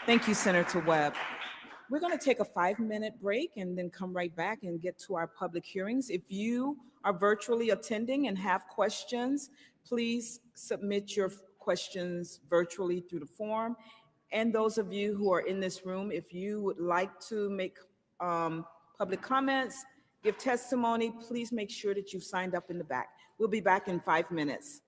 Thank you, Senator Webb. We're going to take a 5-minute break and then come right back and get to our public hearings. If you are virtually attending and have questions, please submit your questions virtually through the forum. And those of you who are in this room, if you would like to make public comments, give testimony, please make sure that you've signed up in the back. We'll be back in 5 minutes.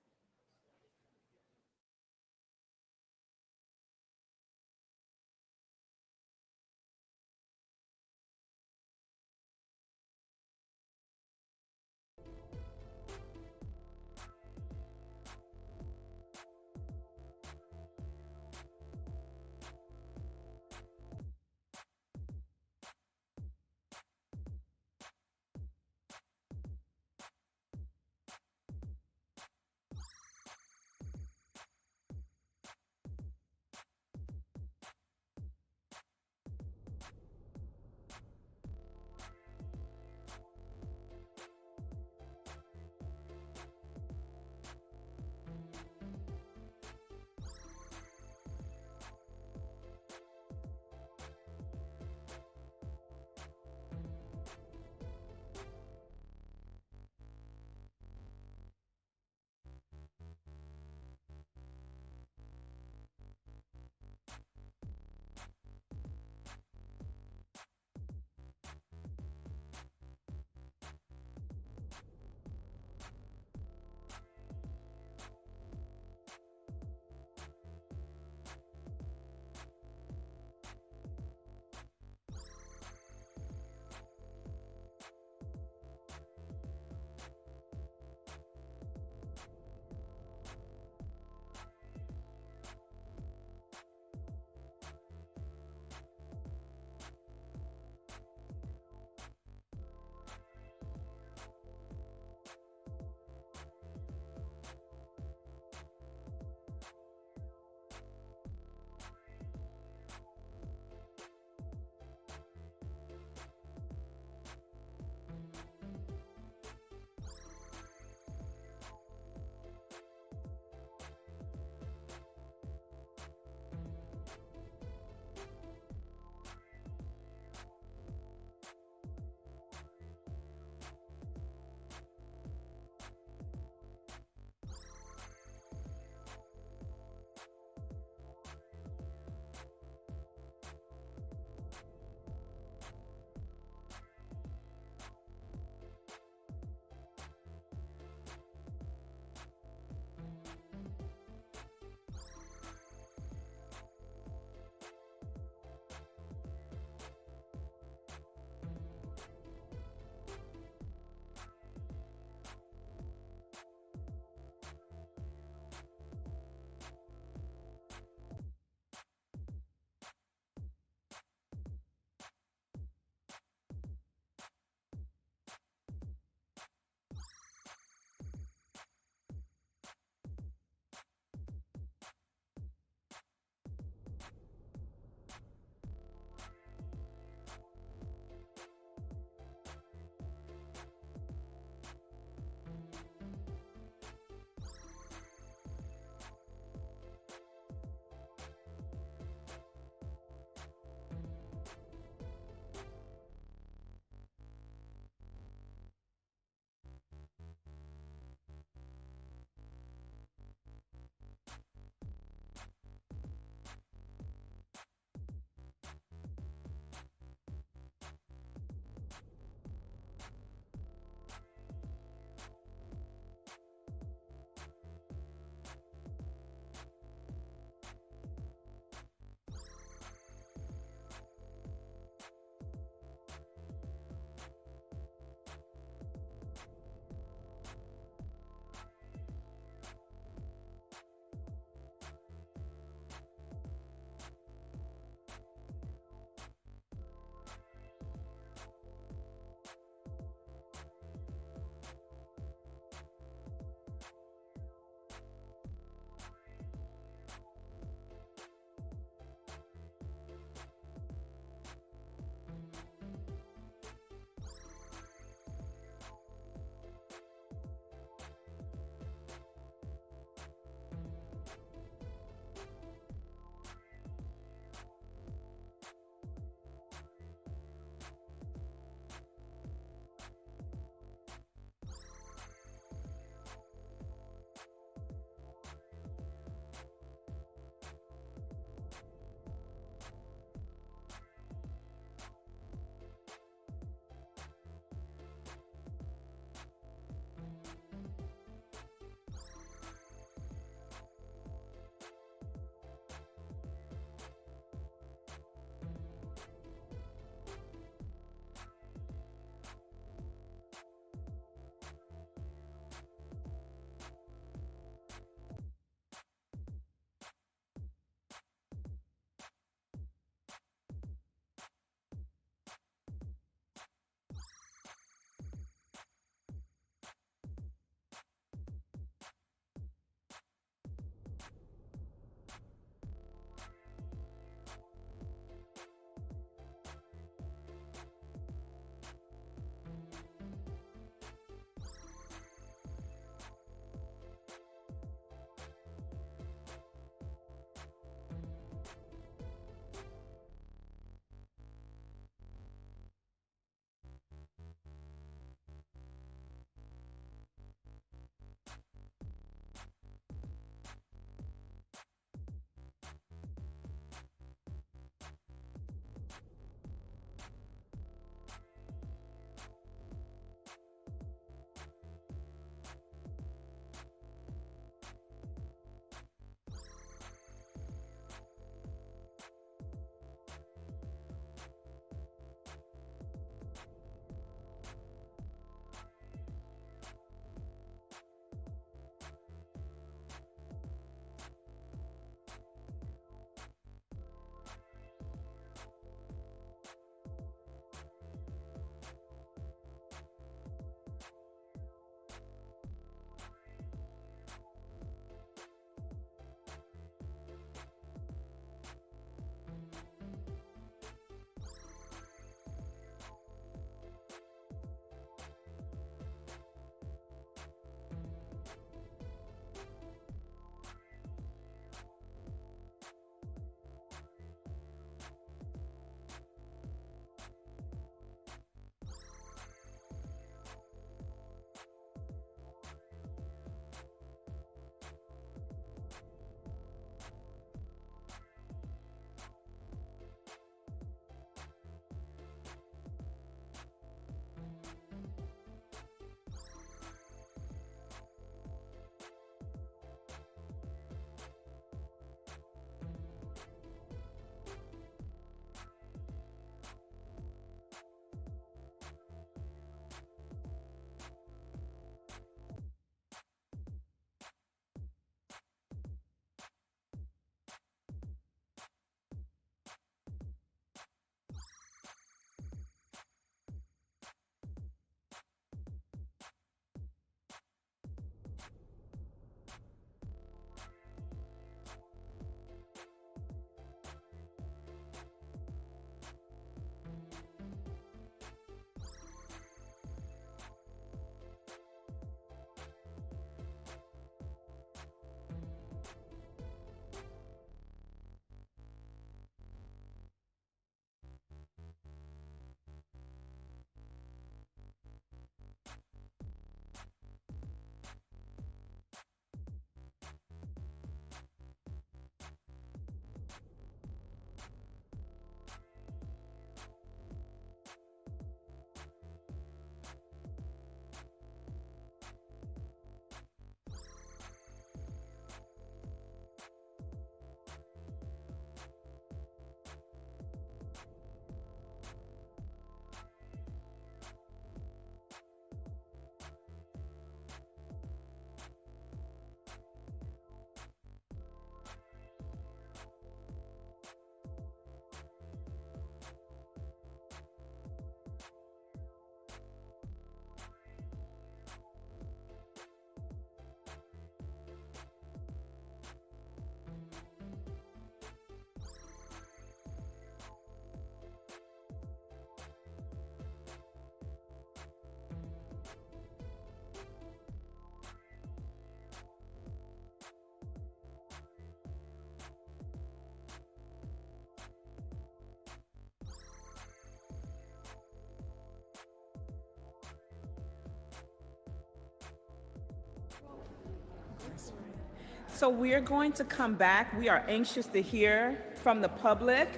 So we are going to come back. We are anxious to hear from the public.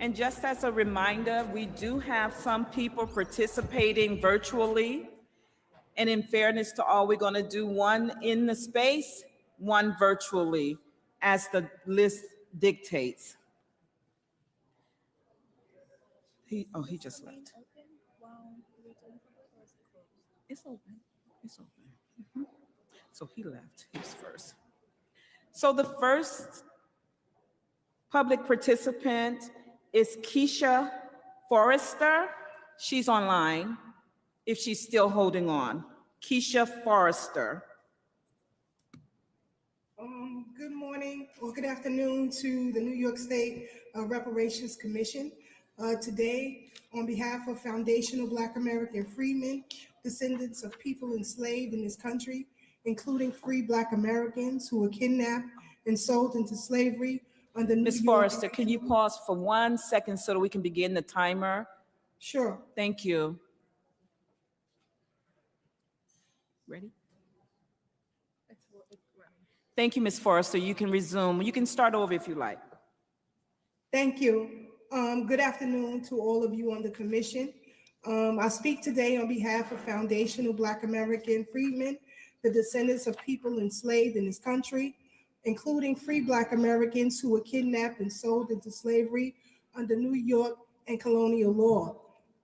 And just as a reminder, we do have some people participating virtually. And in fairness to all, we're going to do one in the space, one virtually, as the list dictates. He just left. It's open. It's open. So he left. He was first. So the first public participant is Keisha Forrester. She's online, if she's still holding on. Keisha Forrester. Good morning or good afternoon to the New York State Reparations Commission. Today, on behalf of Foundational Black American Freedmen, descendants of people enslaved in this country, including free Black Americans who were kidnapped and sold into slavery under New York. Ms. Forrester, can you pause for 1 second so that we can begin the timer? Sure. Thank you. Ready? Thank you, Ms. Forrester. You can resume. You can start over if you like. Thank you. Good afternoon to all of you on the commission. I speak today on behalf of Foundational Black American Freedmen, the descendants of people enslaved in this country, including free Black Americans who were kidnapped and sold into slavery under New York and colonial law.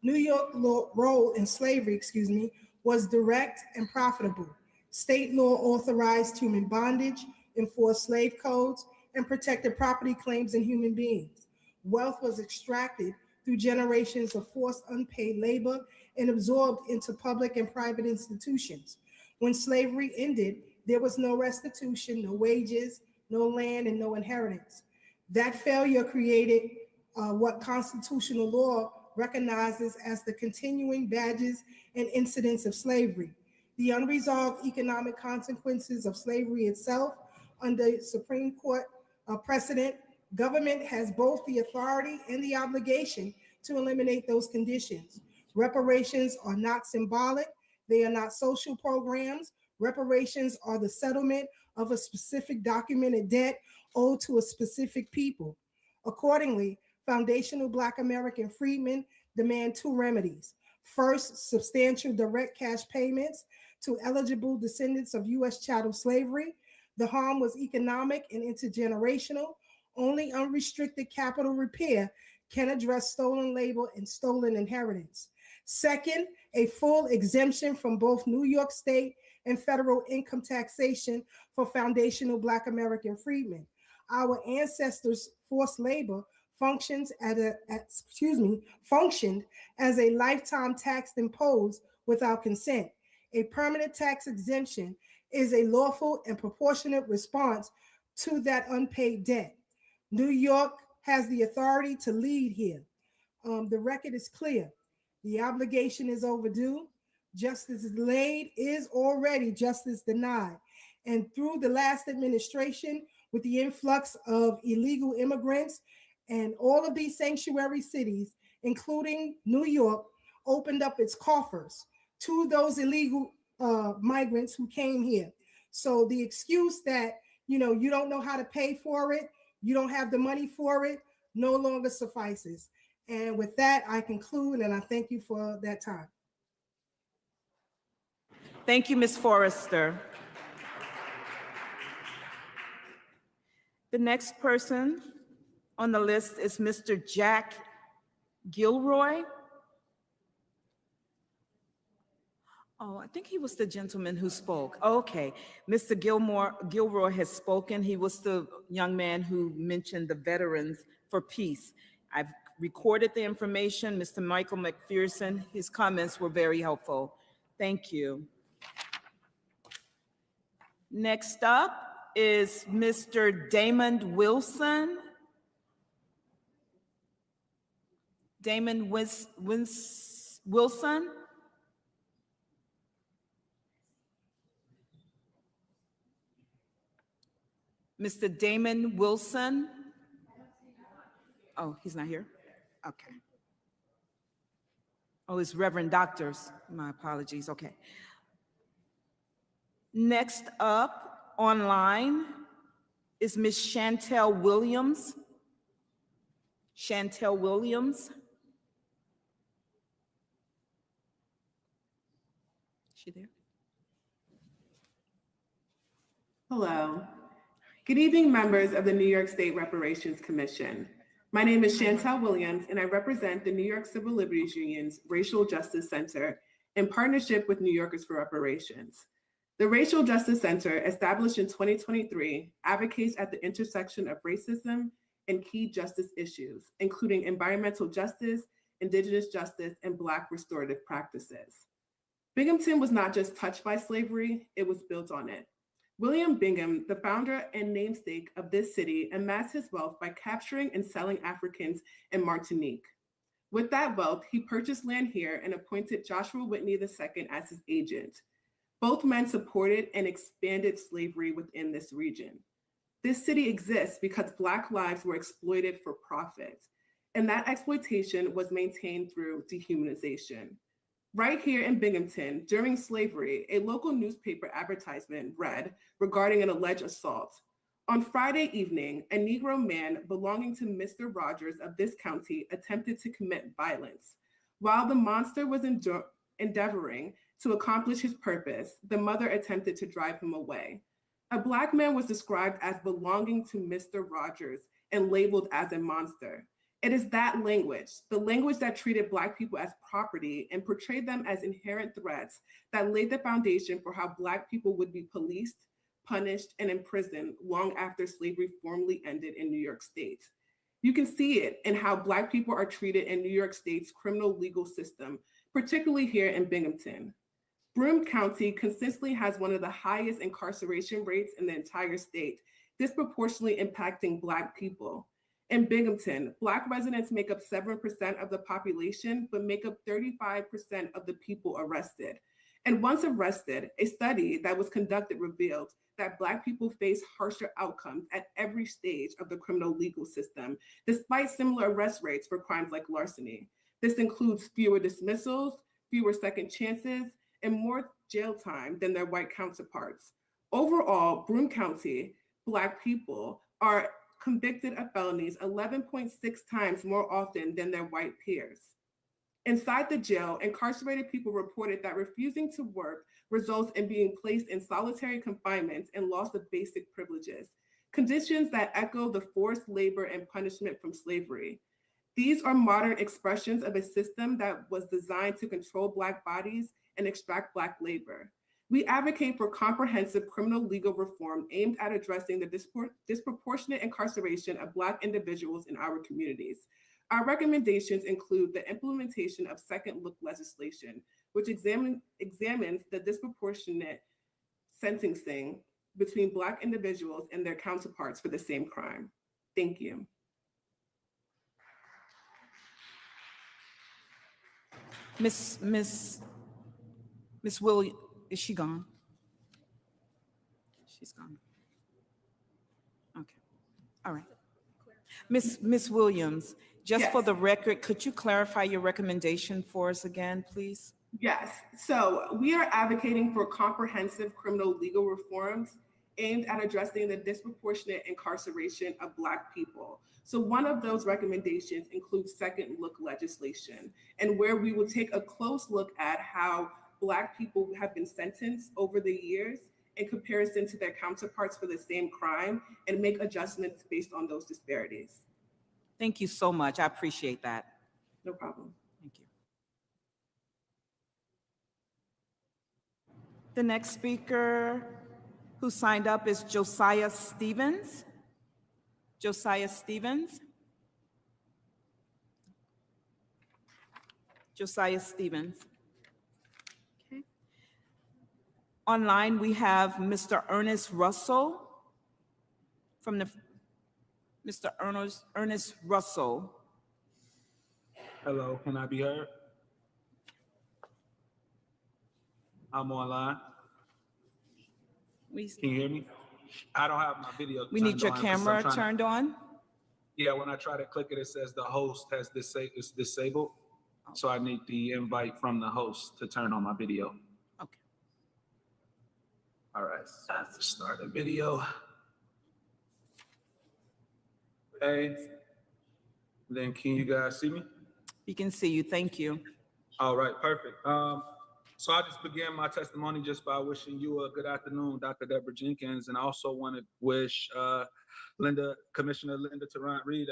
New York law role in slavery, was direct and profitable. State law authorized human bondage, enforced slave codes, and protected property claims in human beings. Wealth was extracted through generations of forced unpaid labor and absorbed into public and private institutions. When slavery ended, there was no restitution, no wages, no land, and no inheritance. That failure created what constitutional law recognizes as the continuing badges and incidents of slavery. The unresolved economic consequences of slavery itself under Supreme Court precedent, government has both the authority and the obligation to eliminate those conditions. Reparations are not symbolic. They are not social programs. Reparations are the settlement of a specific documented debt owed to a specific people. Accordingly, Foundational Black American Freedmen demand two remedies. First, substantial direct cash payments to eligible descendants of U.S. chattel slavery. The harm was economic and intergenerational. Only unrestricted capital repair can address stolen labor and stolen inheritance. Second, a full exemption from both New York State and federal income taxation for Foundational Black American Freedmen. Our ancestors' forced labor functioned as a lifetime tax imposed without consent. A permanent tax exemption is a lawful and proportionate response to that unpaid debt. New York has the authority to lead here. The record is clear. The obligation is overdue. Justice delayed is already justice denied. And through the last administration, with the influx of illegal immigrants and all of these sanctuary cities, including New York, opened up its coffers to those illegal migrants who came here. So the excuse that, you don't know how to pay for it, you don't have the money for it, no longer suffices. And with that, I conclude, and I thank you for that time. Thank you, Ms. Forrester. The next person on the list is Mr. Jack Gilroy. Oh, I think he was the gentleman who spoke. Okay, Mr. Gilroy has spoken. He was the young man who mentioned the Veterans for Peace. I've recorded the information. Mr. Michael McPherson, his comments were very helpful. Thank you. Next up is Mr. Damon Wilson. Damon Wilson. Mr. Damon Wilson. Oh, he's not here? Okay. Oh, it's Reverend Doctors. My apologies. Okay. Next up online is Miss Chantel Williams. Chantel Williams. Is she there? Hello. Good evening, members of the New York State Reparations Commission. My name is Chantel Williams, and I represent the New York Civil Liberties Union's Racial Justice Center in partnership with New Yorkers for Reparations. The Racial Justice Center, established in 2023, advocates at the intersection of racism and key justice issues, including environmental justice, indigenous justice, and Black restorative practices. Binghamton was not just touched by slavery, it was built on it. William Bingham, the founder and namesake of this city, amassed his wealth by capturing and selling Africans in Martinique. With that wealth, he purchased land here and appointed Joshua Whitney II as his agent. Both men supported and expanded slavery within this region. This city exists because Black lives were exploited for profit, and that exploitation was maintained through dehumanization. Right here in Binghamton, during slavery, a local newspaper advertisement read regarding an alleged assault. On Friday evening, a Negro man belonging to Mr. Rogers of this county attempted to commit violence. While the monster was endeavoring to accomplish his purpose, the mother attempted to drive him away. A Black man was described as belonging to Mr. Rogers and labeled as a monster. It is that language, the language that treated Black people as property and portrayed them as inherent threats, that laid the foundation for how Black people would be policed, punished, and imprisoned long after slavery formally ended in New York State. You can see it in how Black people are treated in New York State's criminal legal system, particularly here in Binghamton. Broome County consistently has one of the highest incarceration rates in the entire state, disproportionately impacting Black people. In Binghamton, Black residents make up 7% of the population, but make up 35% of the people arrested. And once arrested, a study that was conducted revealed that Black people face harsher outcomes at every stage of the criminal legal system, despite similar arrest rates for crimes like larceny. This includes fewer dismissals, fewer second chances, and more jail time than their white counterparts. Overall, Broome County Black people are convicted of felonies 11.6 times more often than their white peers. Inside the jail, incarcerated people reported that refusing to work results in being placed in solitary confinement and loss of basic privileges, conditions that echo the forced labor and punishment from slavery. These are modern expressions of a system that was designed to control Black bodies and extract Black labor. We advocate for comprehensive criminal legal reform aimed at addressing the disproportionate incarceration of Black individuals in our communities. Our recommendations include the implementation of second look legislation, which examines the disproportionate sentencing between Black individuals and their counterparts for the same crime. Thank you. Miss Williams, is she gone? She's gone. Okay, all right. Miss Williams, just for Yes. the record, could you clarify your recommendation for us again, please? Yes, so we are advocating for comprehensive criminal legal reforms aimed at addressing the disproportionate incarceration of Black people. So one of those recommendations includes second look legislation, and where we will take a close look at how Black people have been sentenced over the years in comparison to their counterparts for the same crime and make adjustments based on those disparities. Thank you so much. I appreciate that. No problem. Thank you. The next speaker who signed up is Josiah Stevens. Josiah Stevens. Josiah Stevens. Okay. Online, we have Mr. Ernest Russell from the Mr. Ernest Russell. Hello, can I be heard? I'm online. Can you hear me? I don't have my video. We need your turned on, 'cause camera I'm trying turned on. Yeah, when I try to click it, it says the host has is disabled. So I need the invite from the host to turn on my video. Okay. All right, I have to start a video. A. Then can you guys see me? We can see you. Thank you. All right, perfect. So I just began my testimony just by wishing you a good afternoon, Dr. Deborah Jenkins, and I also want to wish Commissioner Linda Tarrant-Reed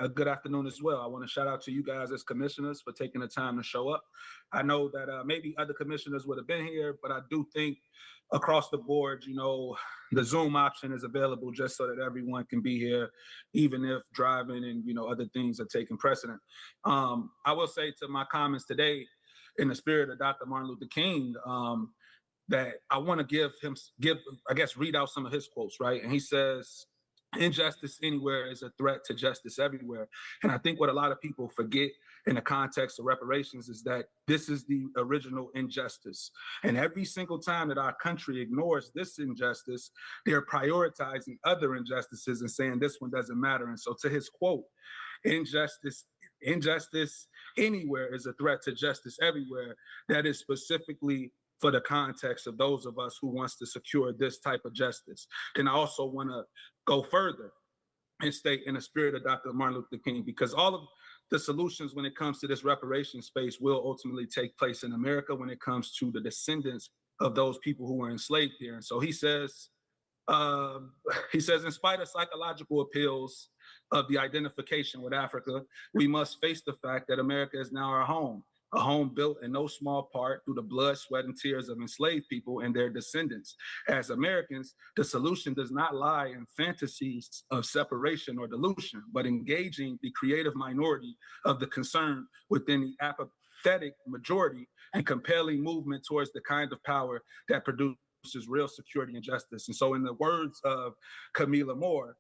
a good afternoon as well. I want to shout out to you guys as commissioners for taking the time to show up. I know that maybe other commissioners would have been here, but I do think across the board, you know, the Zoom option is available just so that everyone can be here, even if driving and, you know, other things are taking precedent. I will say to my comments today, in the spirit of Dr. Martin Luther King, that I want to read out some of his quotes, right? And he says, injustice anywhere is a threat to justice everywhere. And I think what a lot of people forget in the context of reparations is that this is the original injustice. And every single time that our country ignores this injustice, they're prioritizing other injustices and saying this one doesn't matter. And so to his quote, injustice anywhere is a threat to justice everywhere. That is specifically for the context of those of us who wants to secure this type of justice. Then I also want to go further and state in the spirit of Dr. Martin Luther King, because all of the solutions when it comes to this reparation space will ultimately take place in America when it comes to the descendants of those people who were enslaved here. And so he says, in spite of psychological appeals of the identification with Africa, we must face the fact that America is now our home, a home built in no small part through the blood, sweat, and tears of enslaved people and their descendants. As Americans, the solution does not lie in fantasies of separation or dilution, but engaging the creative minority of the concerned within the apathetic majority and compelling movement towards the kind of power that produces real security and justice. And so in the words of Kamilah Moore,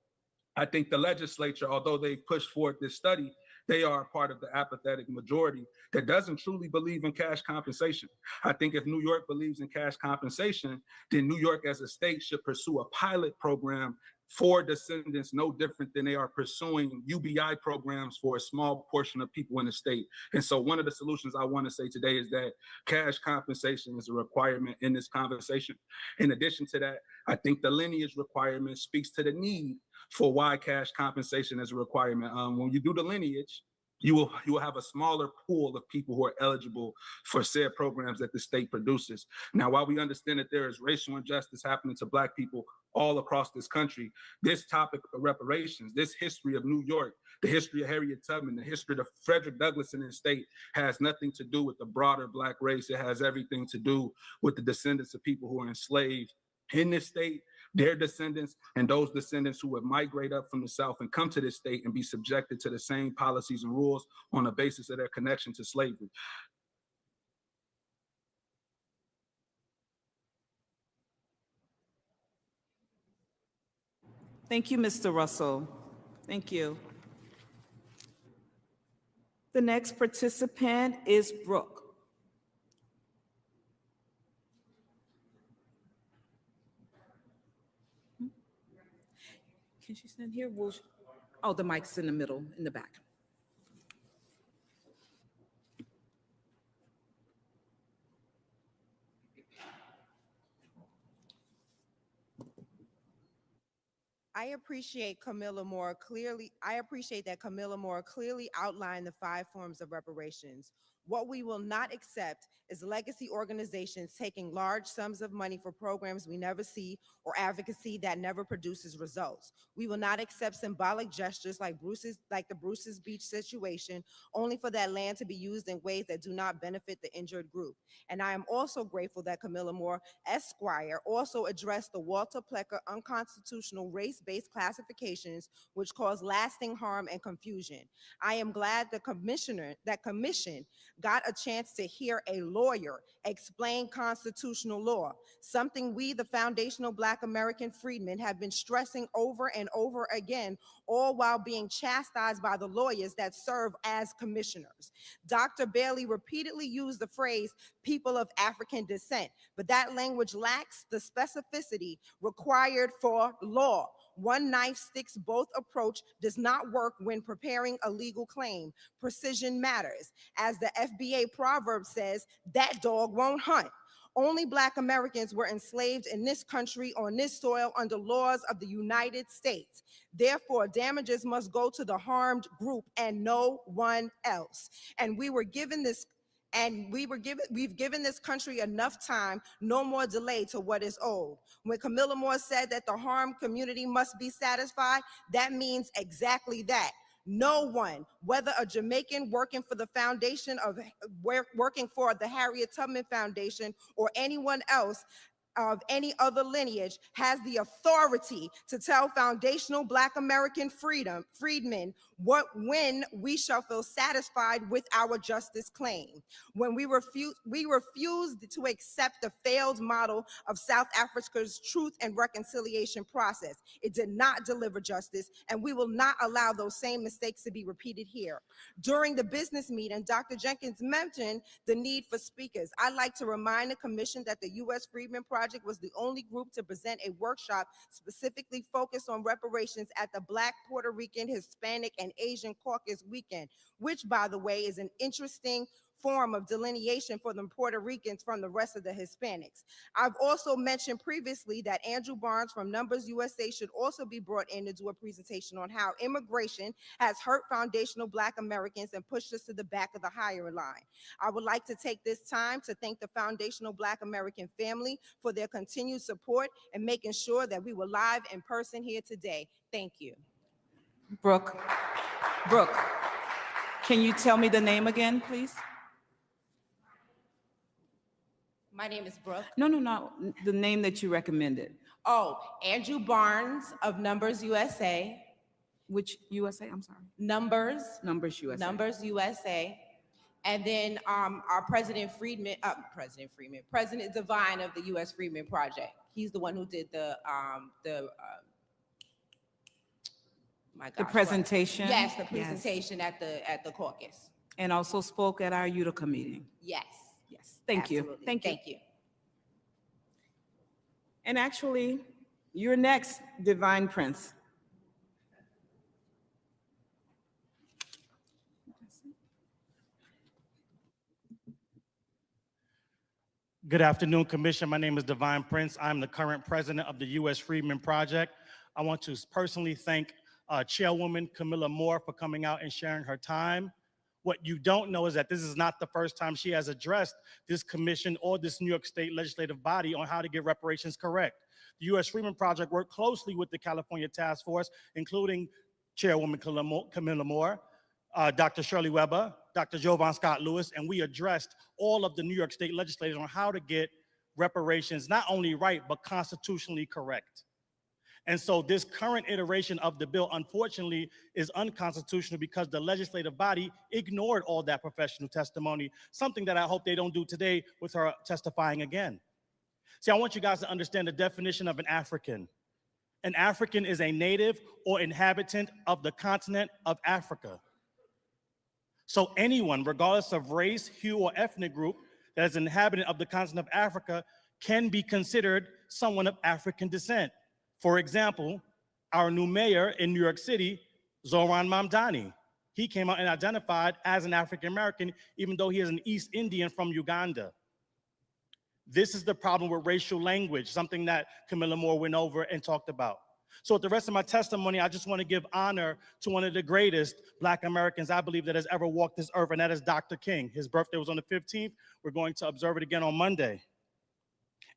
I think the legislature, although they pushed forward this study, they are part of the apathetic majority that doesn't truly believe in cash compensation. I think if New York believes in cash compensation, then New York as a state should pursue a pilot program for descendants, no different than they are pursuing UBI programs for a small portion of people in the state. And so one of the solutions I want to say today is that cash compensation is a requirement in this conversation. In addition to that, I think the lineage requirement speaks to the need for why cash compensation is a requirement. When you do the lineage, you will have a smaller pool of people who are eligible for said programs that the state produces. Now, while we understand that there is racial injustice happening to Black people all across this country, this topic of reparations, this history of New York, the history of Harriet Tubman, the history of Frederick Douglass in his state has nothing to do with the broader Black race. It has everything to do with the descendants of people who are enslaved in this state, their descendants, and those descendants who would migrate up from the South and come to this state and be subjected to the same policies and rules on the basis of their connection to slavery. Thank you, Mr. Russell. Thank you. The next participant is Brooke. Can she stand here? Oh, the mic's in the middle, in the back. I appreciate that Kamilah Moore clearly outlined the 5 forms of reparations. What we will not accept is legacy organizations taking large sums of money for programs we never see or advocacy that never produces results. We will not accept symbolic gestures like the Bruce's Beach situation, only for that land to be used in ways that do not benefit the injured group. And I am also grateful that Kamilah Moore, Esquire, also addressed the Walter Plecker unconstitutional race-based classifications which cause lasting harm and confusion. I am glad the commission got a chance to hear a lawyer explain constitutional law, something we, the foundational Black American freedmen, have been stressing over and over again, all while being chastised by the lawyers that serve as commissioners. Dr. Bailey repeatedly used the phrase people of African descent, but that language lacks the specificity required for law. One knife sticks both approach does not work when preparing a legal claim. Precision matters. As the FBA proverb says, that dog won't hunt. Only Black Americans were enslaved in this country on this soil under laws of the United States. Therefore, damages must go to the harmed group and no one else. And we've given this country enough time, no more delay to what is owed. When Kamilah Moore said that the harmed community must be satisfied, that means exactly that. No one, whether a Jamaican working for the working for the Harriet Tubman Foundation or anyone else of any other lineage, has the authority to tell foundational Black American freedmen when we shall feel satisfied with our justice claim. When we refused to accept the failed model of South Africa's truth and reconciliation process. It did not deliver justice, and we will not allow those same mistakes to be repeated here. During the business meeting, Dr. Jenkins mentioned the need for speakers. I'd like to remind the commission that the U.S. Freedmen Project was the only group to present a workshop specifically focused on reparations at the Black, Puerto Rican, Hispanic, and Asian Caucus Weekend, which, by the way, is an interesting form of delineation for the Puerto Ricans from the rest of the Hispanics. I've also mentioned previously that Andrew Barnes from Numbers USA should also be brought in to do a presentation on how immigration has hurt foundational Black Americans and pushed us to the back of the hiring line. I would like to take this time to thank the foundational Black American family for their continued support and making sure that we were live in person here today. Thank you. Brooke, can you tell me the name again, please? My name is Brooke. No, the name that you recommended. Oh, Andrew Barnes of Numbers USA. Which USA, I'm sorry? Numbers USA. And then our President Devine of the U.S. Freedmen Project. He's the one who did the presentation? Yes, the presentation at the caucus. And also spoke at our Utica meeting. Yes. Thank you. Absolutely. Thank you. Thank you. And actually, you're next, Divine Prince. Good afternoon, Commission. My name is Divine Prince. I'm the current president of the U.S. Freedmen Project. I want to personally thank Chairwoman Kamilah Moore for coming out and sharing her time. What you don't know is that this is not the first time she has addressed this commission or this New York State legislative body on how to get reparations correct. The U.S. Freedmen Project worked closely with the California Task Force, including Chairwoman Kamilah Moore, Dr. Shirley Weber, Dr. Jovan Scott Lewis, and we addressed all of the New York State legislators on how to get reparations not only right, but constitutionally correct. And so this current iteration of the bill, unfortunately, is unconstitutional because the legislative body ignored all that professional testimony, something that I hope they don't do today with her testifying again. See, I want you guys to understand the definition of an African. An African is a native or inhabitant of the continent of Africa. So anyone, regardless of race, hue, or ethnic group, that is an inhabitant of the continent of Africa can be considered someone of African descent. For example, our new mayor in New York City, Zoran Mamdani, he came out and identified as an African-American, even though he is an East Indian from Uganda. This is the problem with racial language, something that Kamilah Moore went over and talked about. So with the rest of my testimony, I just want to give honor to one of the greatest Black Americans I believe that has ever walked this earth, and that is Dr. King. His birthday was on the 15th. We're going to observe it again on Monday.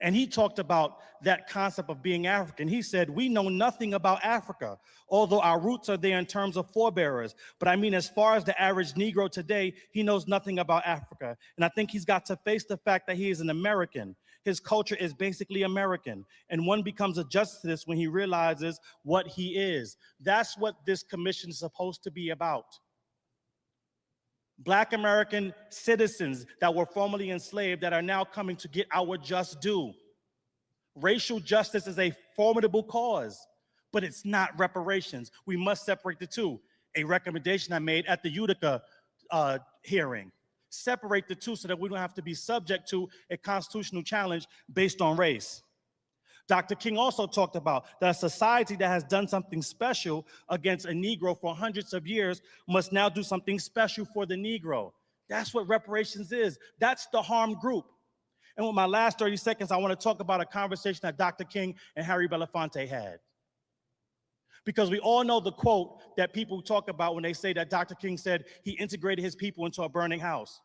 And he talked about that concept of being African. He said, we know nothing about Africa, although our roots are there in terms of forebearers. But I mean, as far as the average Negro today, he knows nothing about Africa. And I think he's got to face the fact that he is an American. His culture is basically American. And one becomes adjusted to this when he realizes what he is. That's what this commission is supposed to be about. Black American citizens that were formerly enslaved that are now coming to get our just due. Racial justice is a formidable cause, but it's not reparations. We must separate the two. A recommendation I made at the Utica hearing. Separate the two so that we don't have to be subject to a constitutional challenge based on race. Dr. King also talked about that a society that has done something special against a Negro for hundreds of years must now do something special for the Negro. That's what reparations is. That's the harmed group. And with my last 30 seconds, I want to talk about a conversation that Dr. King and Harry Belafonte had. Because we all know the quote that people talk about when they say that Dr. King said he integrated his people into a burning house.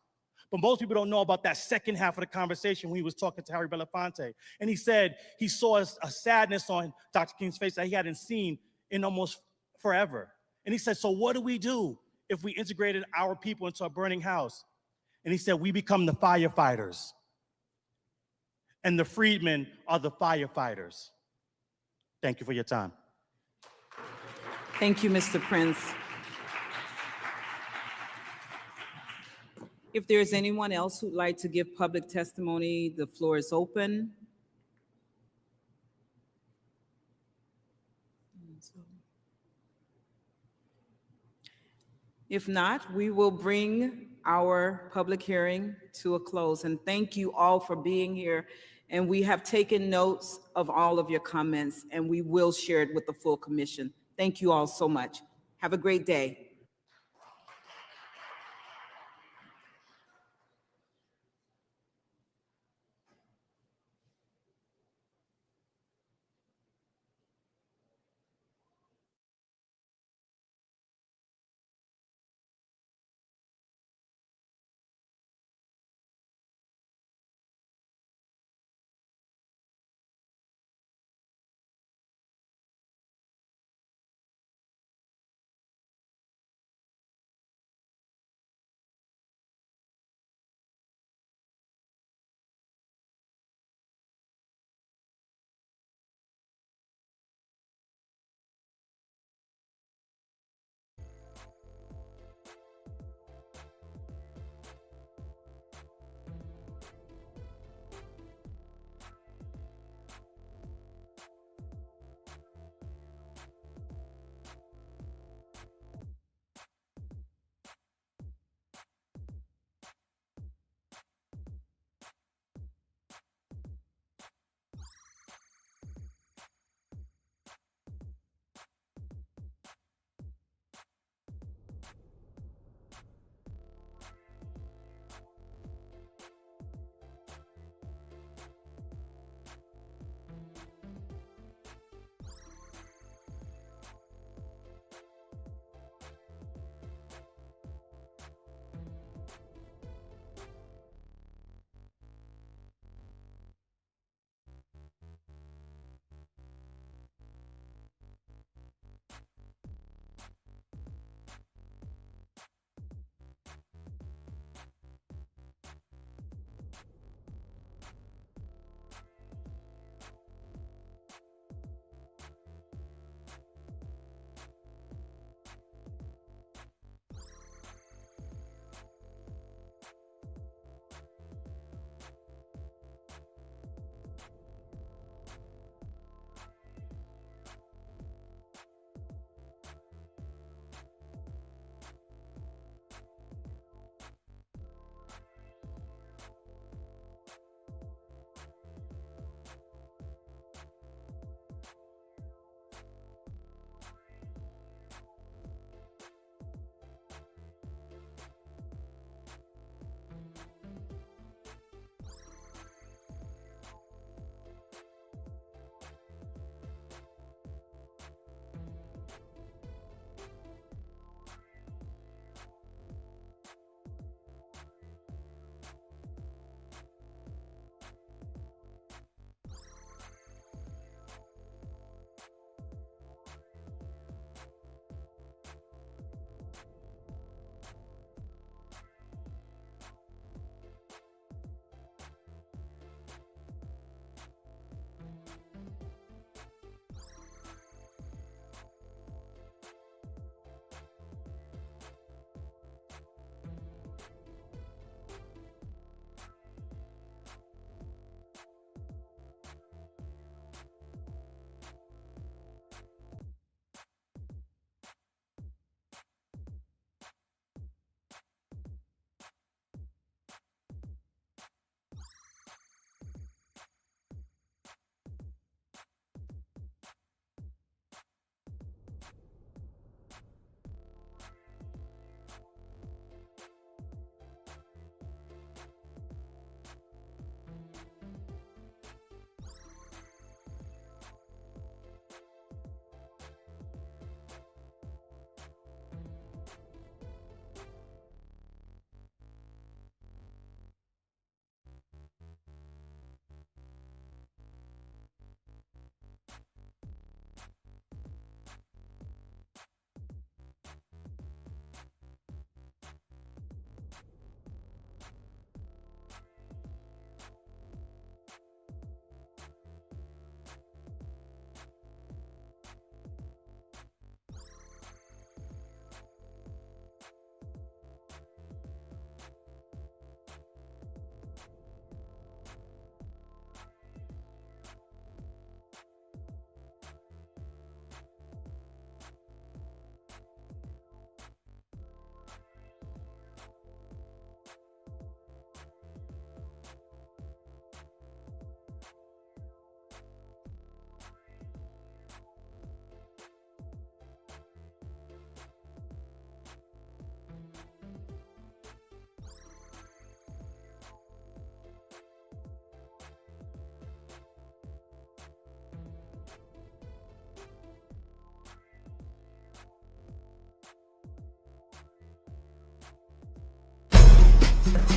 But most people don't know about that second half of the conversation when he was talking to Harry Belafonte. And he said he saw a sadness on Dr. King's face that he hadn't seen in almost forever. And he said, so what do we do if we integrated our people into a burning house? And he said, we become the firefighters. And the freedmen are the firefighters. Thank you for your time. Thank you, Mr. Prince. If there's anyone else who'd like to give public testimony, the floor is open. If not, we will bring our public hearing to a close. And thank you all for being here. And we have taken notes of all of your comments, and we will share it with the full commission. Thank you all so much. Have a great day.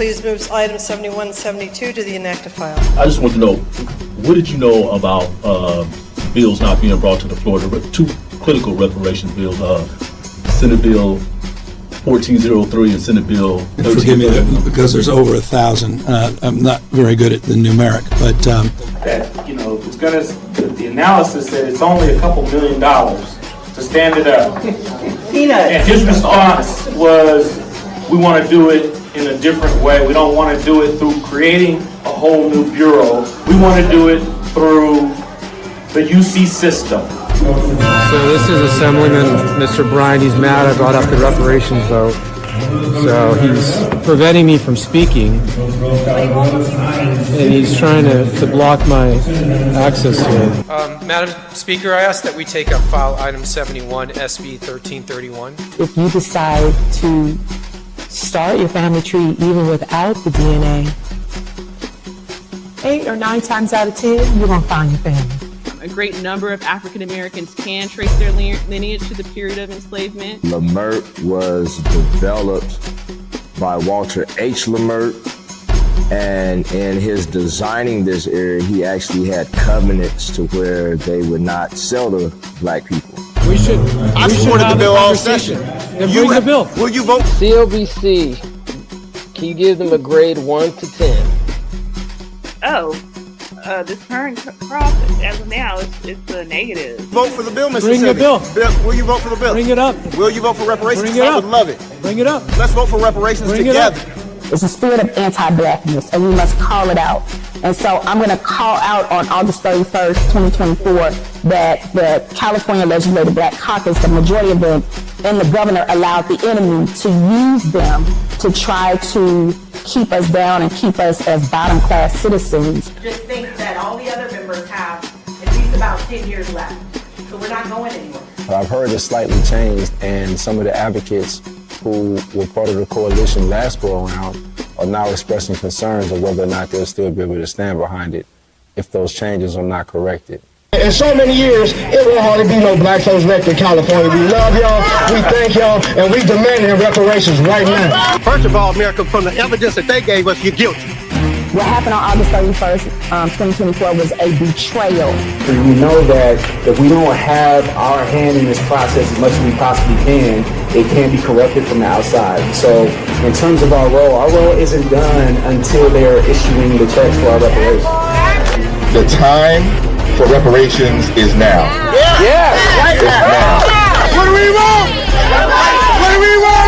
please moves items 71 and 72 to the inactive file. I just want to know, what did you know about bills not being brought to the floor? The two critical reparations bills, Senate Bill 1403 and Senate Bill 1331. Forgive me, because there's over 1,000. I'm not very good at the numeric, but that, you know, it's gonna, the analysis that it's only a couple $1 million to stand it up. And his response was, we want to do it in a different way. We don't want to do it through creating a whole new bureau. We want to do it through the UC system. So this is Assemblyman Mr. Bryan. He's mad I brought up the reparations vote. So he's preventing me from speaking. And he's trying to block my access to it. Madam Speaker, I ask that we take up file item 71, SB 1331. If you decide to start your family tree even without the DNA, 8 or 9 times out of 10, you're gonna find your family. A great number of African Americans can trace their lineage to the period of enslavement. Lamert was developed by Walter H. Lamert, and in his designing this area, he actually had covenants to where they would not sell to black people. We should. I supported the bill all session. Then bring the bill. Will you vote? COBC, can you give them a grade 1 to 10? Oh, this current crop, as of now, it's a negative. Vote for the bill, Mr. Bring the bill. Will you vote for the bill? Bring it up. Will you vote for reparations? Bring it up. I would love it. Bring it up. Let's vote for reparations Bring together. It's a spirit of anti-blackness, and we must call it out. And so I'm going to call out on August 31st, 2024, that the California Legislative Black Caucus, the majority of them, and the governor allowed the enemy to use them to try to keep us down and keep us as bottom-class citizens. Just think that all the other members have at least about 10 years left. So we're not going anywhere. I've heard it's slightly changed, and some of the advocates who were part of the coalition last go around are now expressing concerns of whether or not they'll still be able to stand behind it if those changes are not corrected. In so many years, it will hardly be no black folks left in California. We love y'all, we thank y'all, and we demanding reparations right now. First of all, America, from the evidence that they gave us, you're guilty. What happened on August 31st, 2024 was a betrayal. We know that if we don't have our hand in this process as much as we possibly can, it can be corrected from the outside. So in terms of our role isn't done until they're issuing the checks for our reparations. The time for reparations is now. Yeah. Right now. What do we want? What do we want?